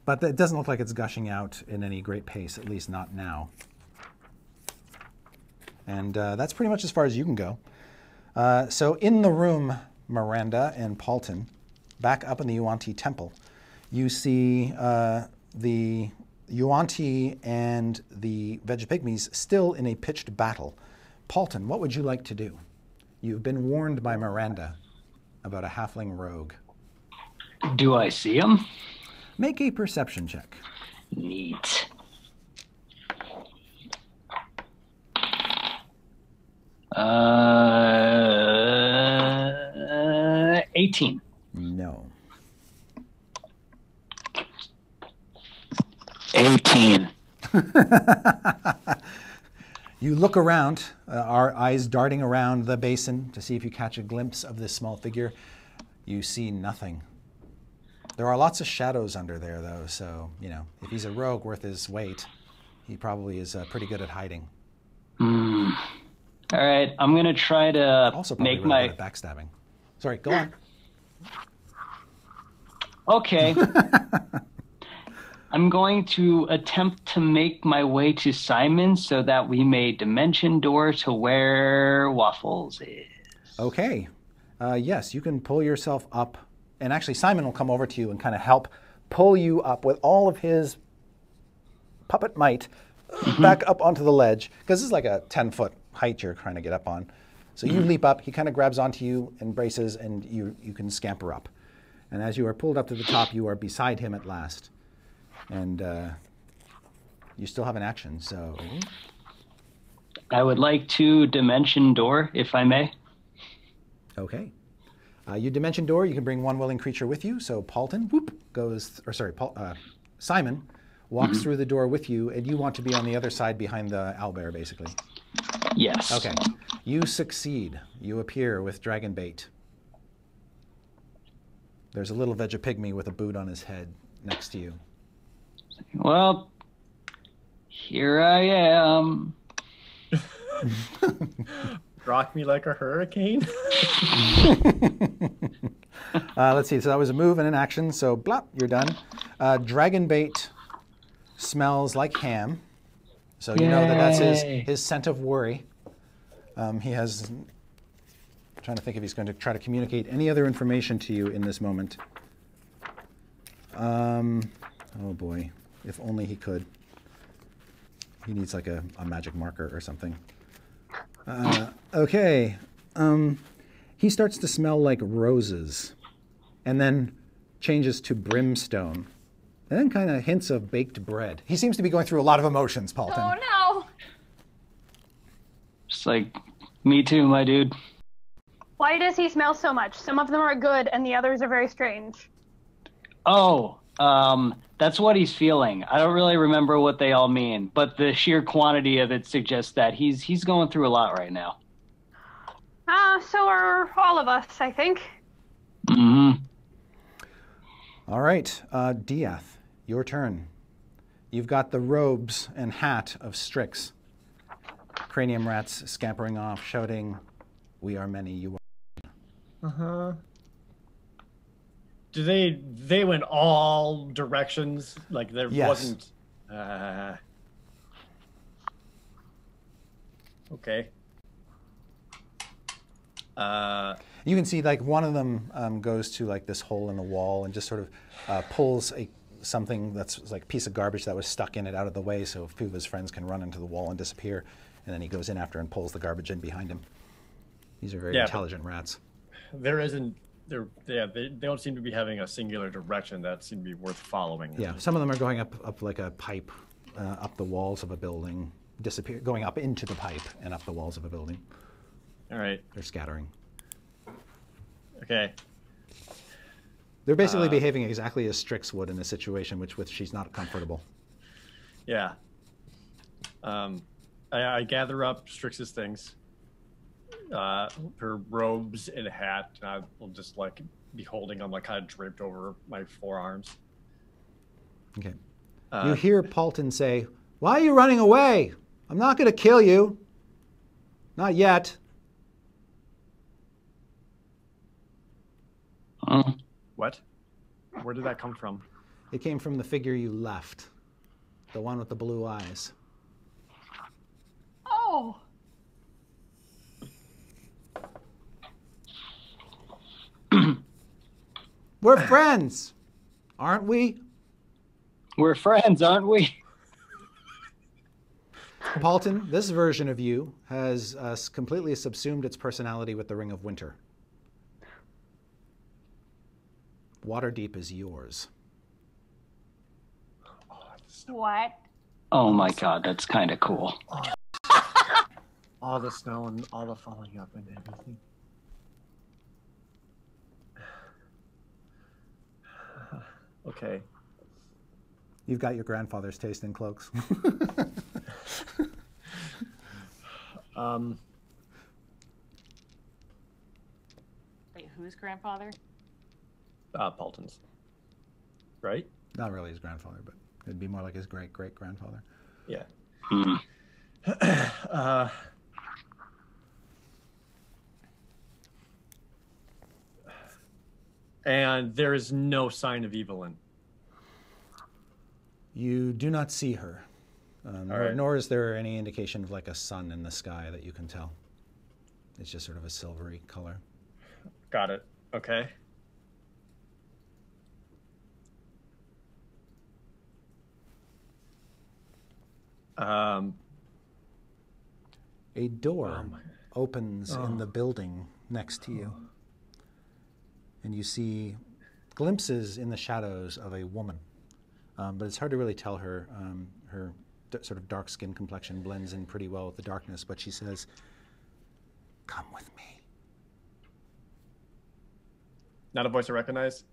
but it doesn't look like it's gushing out in any great pace, at least not now. And that's pretty much as far as you can go. So in the room, Miranda and Paulton, back up in the Yuan-Ti temple, you see the Yuan-Ti and the Vegapygmies still in a pitched battle. Paulton, what would you like to do? You've been warned by Miranda about a halfling rogue. Do I see him? Make a perception check. Neat. Uh, 18. No. 18. You look around, our eyes darting around the basin to see if you catch a glimpse of this small figure. You see nothing. There are lots of shadows under there, though, so, you know, if he's a rogue worth his weight, he probably is pretty good at hiding. All right, I'm going to try to Also make really my... good at backstabbing. Sorry, go on. Okay. I'm going to attempt to make my way to Simon so that we may dimension door to where Waffles is. Okay. Yes, you can pull yourself up. And actually, Simon will come over to you and kind of help pull you up with all of his puppet might back up onto the ledge. Because this is like a 10-foot height you're trying to get up on. So you leap up, he kind of grabs onto you and braces, and you can scamper up. And as you are pulled up to the top, you are beside him at last. And you still have an action, so... I would like to dimension door, if I may. Okay. You dimension door, you can bring one willing creature with you. So Paulton, Simon walks through the door with you, and you want to be on the other side behind the owlbear, basically. Yes. Okay. You succeed. You appear with dragon bait. There's a little Vegapygmy with a boot on his head next to you. Well, here I am. Rock me like a hurricane. Let's see. So that was a move and an action. So blop, you're done. Dragon bait smells like ham. So you know that that's his scent of worry. He has... I'm trying to think if he's going to try to communicate any other information to you in this moment. Oh boy. If only he could. He needs like a magic marker or something. Okay. He starts to smell like roses and then changes to brimstone and then kind of hints of baked bread. He seems to be going through a lot of emotions, Paulton. Oh no! Just like, me too, my dude. Why does he smell so much? Some of them are good and the others are very strange. Oh, That's what he's feeling. I don't really remember what they all mean, but the sheer quantity of it suggests that he's going through a lot right now. So are all of us, I think. Mm-hmm. All right, Diath, your turn. You've got the robes and hat of Strix. Cranium rats scampering off, shouting, "We are many, you are." Uh-huh. Do they went all directions? Like there wasn't okay. You can see like one of them goes to like this hole in the wall and just sort of pulls something that's like a piece of garbage that was stuck in it out of the way, so a few of his friends can run into the wall and disappear. And then he goes in after and pulls the garbage in behind him. These are very intelligent rats. They don't seem to be having a singular direction that seemed to be worth following. Yeah, some of them are going up like a pipe, up the walls of a building, going up into the pipe and up the walls of a building. All right. They're scattering. Okay. They're basically behaving exactly as Strix would in a situation with which she's not comfortable. Yeah. I gather up Strix's things, her robes and hat, and I will just like be holding them like kind of draped over my forearms. Okay. You hear Paulton say, "Why are you running away? I'm not going to kill you. Not yet." What? Where did that come from? It came from the figure you left, the one with the blue eyes. Oh. We're friends, aren't we? We're friends, aren't we? Paulton, this version of you has completely subsumed its personality with the Ring of Winter. Waterdeep is yours. What? Oh my god, that's kind of cool. All the snow and all the falling up and everything. Okay. You've got your grandfather's taste in cloaks. Wait, whose grandfather? Paulton's. Right? Not really his grandfather, but it'd be more like his great-great-grandfather. Yeah. And there is no sign of Evelyn. You do not see her, right. nor is there any indication of like a sun in the sky that you can tell. It's just sort of a silvery color. Got it. Okay. A door opens in the building next to you, and you see glimpses in the shadows of a woman, but it's hard to really tell her. Her sort of dark skin complexion blends in pretty well with the darkness, but she says, "Come with me." Not a voice I recognize?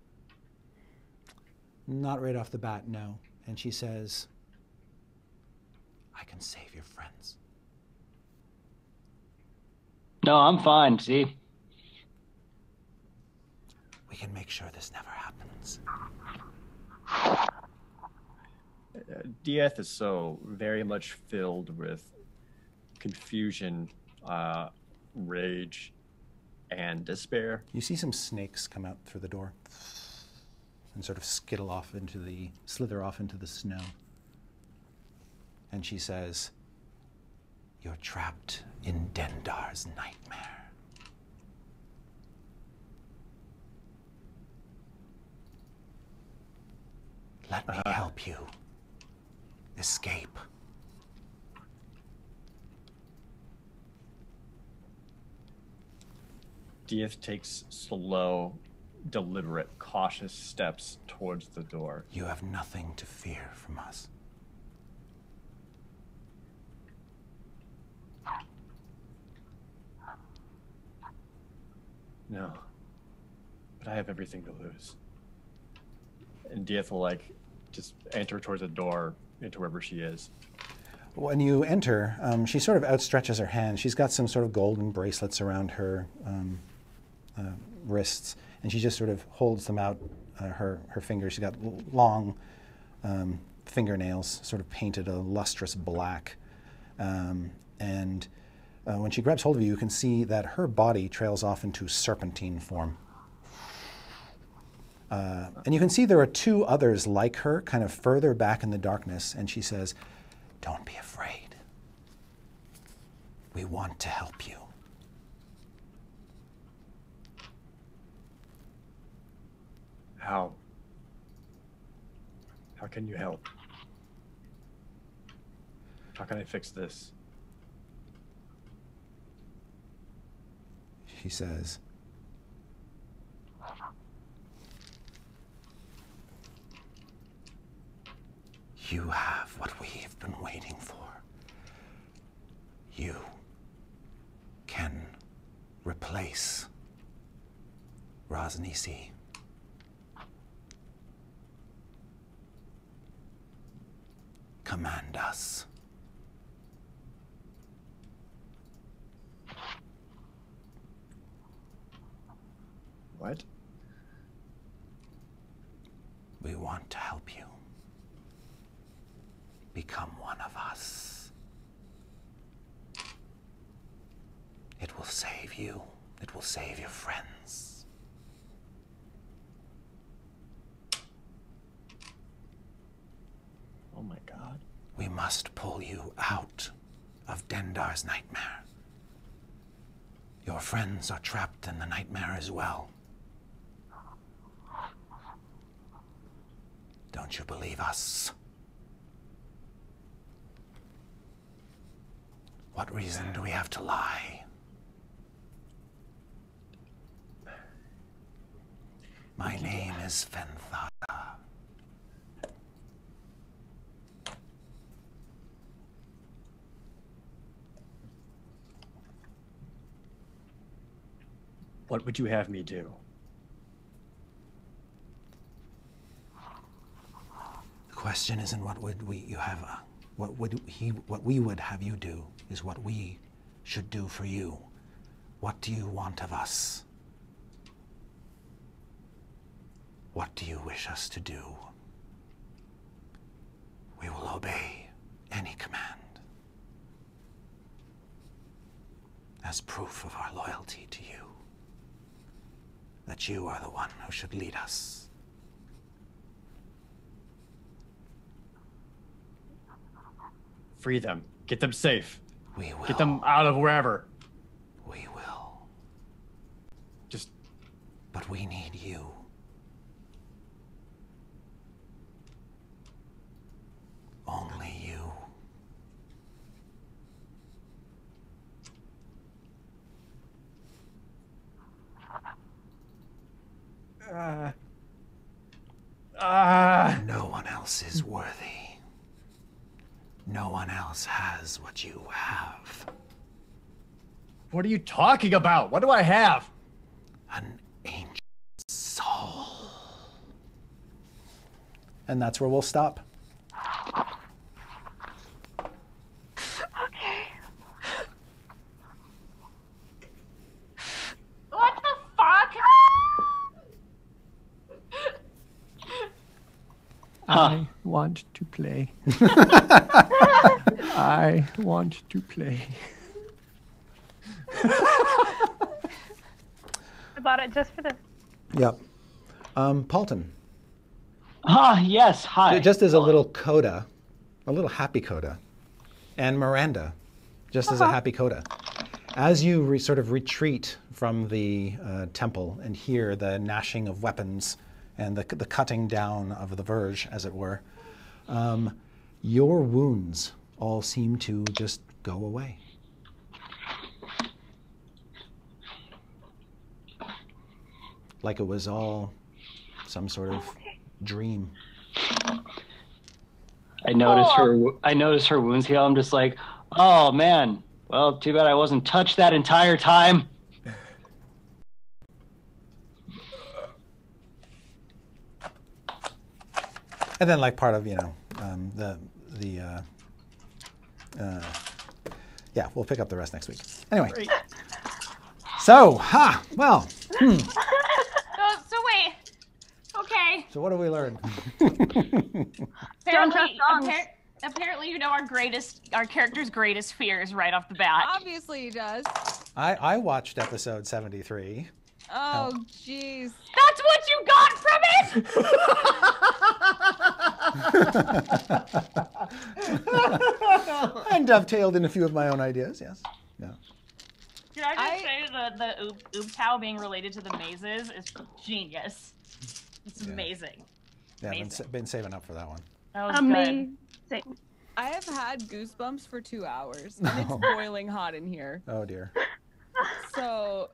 Not right off the bat, no. And she says, "I can save your friends." No, I'm fine, see? We can make sure this never happens. Dieth is so very much filled with confusion, rage, and despair. You see some snakes come out through the door and sort of slither off into the snow. And she says, "You're trapped in Dendar's nightmare." Let me help you escape. Dieth takes slow, deliberate, cautious steps towards the door. You have nothing to fear from us. No, but I have everything to lose. And Dieth will like just enter towards the door into wherever she is. When you enter, she sort of outstretches her hand. She's got some sort of golden bracelets around her wrists, and she just sort of holds them out, her fingers. She's got long fingernails, sort of painted a lustrous black. And when she grabs hold of you, you can see that her body trails off into serpentine form. And you can see there are two others like her, kind of further back in the darkness, and she says, "Don't be afraid. We want to help you." How? How can you help? How can I fix this? She says, "You have what we've been waiting for. You can replace Rosnisi. Command us." What? "We want to help you become one of us. It will save you. It will save your friends." Oh my God. "We must pull you out of Dendar's nightmare. Your friends are trapped in the nightmare as well. Don't you believe us? What reason do we have to lie? My name is Fenthada. What would you have me do? The question isn't what would we would have you do, is what we should do for you. What do you want of us? What do you wish us to do? We will obey any command as proof of our loyalty to you, that you are the one who should lead us. Free them. Get them safe. We will. Get them out of wherever. We will. Just... But we need you. Only you. No one else is worthy. No one else has what you have. What are you talking about? What do I have? An ancient soul. And that's where we'll stop. Okay. What the fuck? I want to play. I want to play. I bought it just for this. Yep. Paulton. Ah, yes. Hi. Just as a little coda, a little happy coda, and Miranda, just as a happy coda. As you sort of retreat from the temple and hear the gnashing of weapons and the cutting down of the verge, as it were, your wounds all seem to just go away. Like it was all some sort of dream. I noticed her wounds heal. I'm just like, oh man. Well, too bad I wasn't touched that entire time. And then like part of, yeah, we'll pick up the rest next week. Anyway. Great. So, well. So wait. Okay. So what have we learned? Don't trust dogs. Apparently, you know our character's greatest fears right off the bat. Obviously he does. I watched episode 73. Oh, jeez. That's what you got from it. And dovetailed in a few of my own ideas, yes. Yeah. Can I just say the oops how being related to the mazes is genius. It's amazing. Yeah, Amazing. been saving up for that one. That was Amazing. I have had goosebumps for 2 hours, and it's boiling hot in here. Oh dear. So,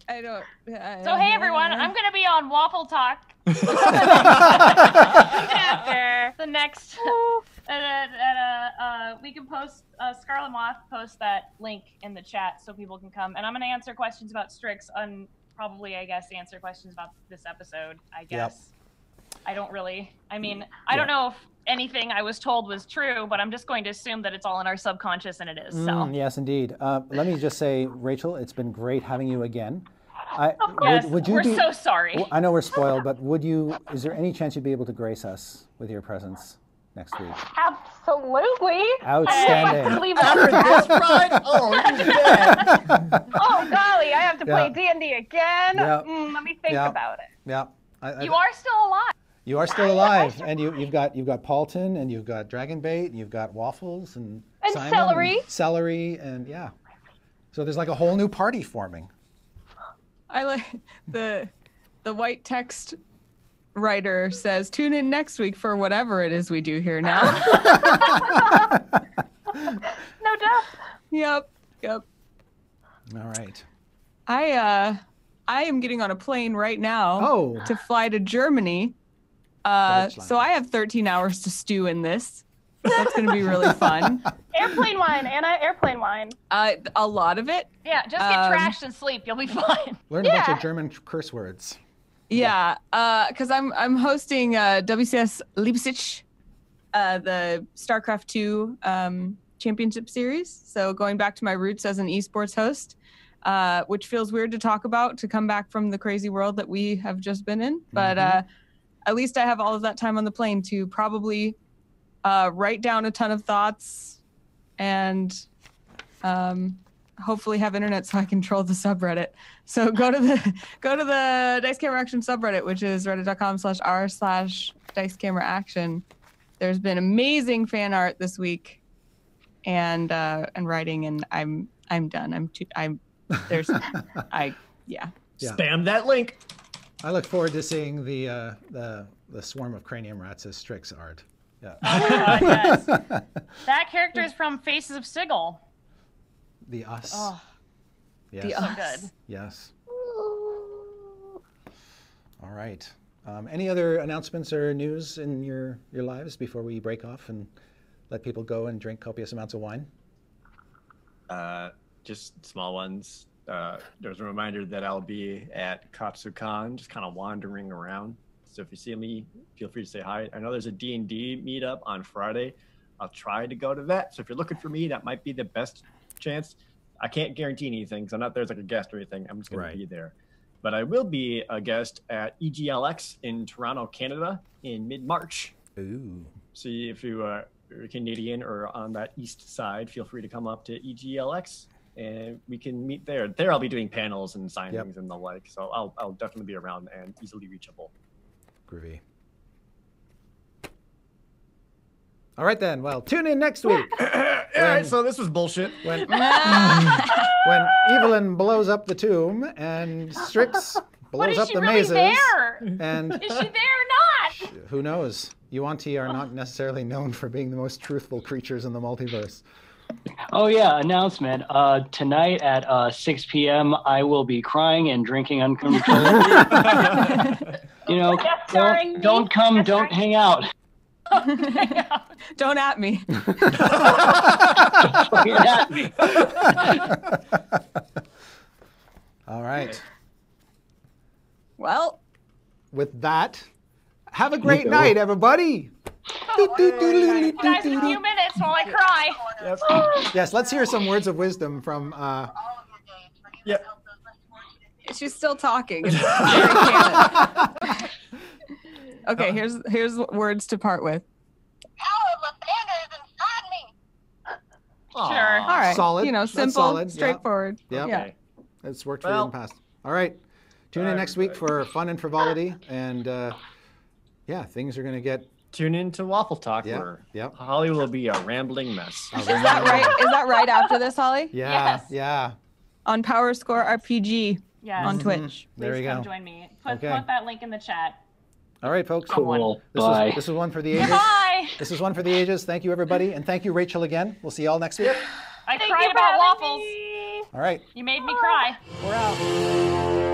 I don't... So hey everyone, I'm gonna be on Waffle Talk after the next. We can post Scarlet Moth post that link in the chat so people can come, and I'm gonna answer questions about Strix and probably I guess answer questions about this episode. I guess. Yep. I don't really. I mean, I don't know if anything I was told was true, but I'm just going to assume that it's all in our subconscious, and it is. So. Yes, indeed. Let me just say, Rachel, it's been great having you again. Yes, would you we're be, so sorry. I know we're spoiled, but is there any chance you'd be able to grace us with your presence next week? Absolutely. Outstanding. Leave After this ride? Oh, you're dead. Oh golly, I have to play Yeah. D&D again. Yep. Let me think Yep. about it. Yeah. You are still alive. You are still alive, and you've got Paulton, and you've got Dragon Bait, and you've got Waffles, and Simon, celery. and celery, and yeah. So there's like a whole new party forming. I like the white text writer says, tune in next week for whatever it is we do here now. No doubt. Yep. All right. I am getting on a plane right now to fly to Germany. So I have 13 hours to stew in this. That's going to be really fun. Airplane wine, Anna. Airplane wine. A lot of it. Yeah, just get trashed and sleep. You'll be fine. Learn a bunch of German curse words. Yeah, because I'm hosting WCS Leipzig, the StarCraft 2 championship series. So going back to my roots as an esports host, which feels weird to talk about, to come back from the crazy world that we have just been in. But at least I have all of that time on the plane to probably write down a ton of thoughts and hopefully have internet so I can troll the subreddit. So go to the Dice Camera Action subreddit, which is reddit.com/r/dicecamera-action. There's been amazing fan art this week and writing, and I'm done. Yeah. Spam that link. I look forward to seeing the swarm of cranium rats as Strix art. Yeah. Oh my God, yes. That character is from Faces of Sigil. The Us. Oh, Yes. The so Us. good. Yes. All right. Any other announcements or news in your lives before we break off and let people go and drink copious amounts of wine? Just small ones. There's a reminder that I'll be at Katsukan, just kind of wandering around. So if you see me, feel free to say hi. I know there's a D&D meetup on Friday. I'll try to go to that. So if you're looking for me, that might be the best chance. I can't guarantee anything, because I'm not there as like a guest or anything. I'm just going to be there. But I will be a guest at EGLX in Toronto, Canada in mid-March. Ooh. So if you are Canadian or on that east side, feel free to come up to EGLX and we can meet there. There I'll be doing panels and signings and the like. So I'll definitely be around and easily reachable. Groovy. All right then. Well, tune in next week. All right, so this was bullshit. When Evelyn blows up the tomb and Strix blows up the mazes. There? And Is she there or not? who knows? Yuan-Ti are not necessarily known for being the most truthful creatures in the multiverse. Oh yeah, announcement. Tonight at 6 p.m. I will be crying and drinking uncontrollably. Don't come, don't hang out. Don't at me. Don't at me. All right. Well, With that, Have a great night, everybody. Guys, a few minutes while I cry. Yep. Yes, let's hear some words of wisdom from. Yep. She's still talking. It's very canon. Okay, here's words to part with. Sure. All right. Solid. You know, That's simple, solid. Yeah. straightforward. Yeah. Yeah. Okay. It's worked for you in the past. All right. Tune in next week for fun and frivolity, and yeah, things are going to get. Tune in to Waffle Talk, Yeah, where yep. Holly will be a rambling mess. Is that right? Is that right after this, Holly? Yeah. Yes. Yeah. On Power Score RPG Yes. on Twitch. Please There you come go. join me. Put Okay. that link in the chat. All right, folks. Cool. Bye. This was one for the ages. Goodbye. This is one for the ages. Thank you, everybody, and thank you, Rachel, again. We'll see you all next week. I Thank cried you for about having waffles. me. All right. You made me cry. We're out.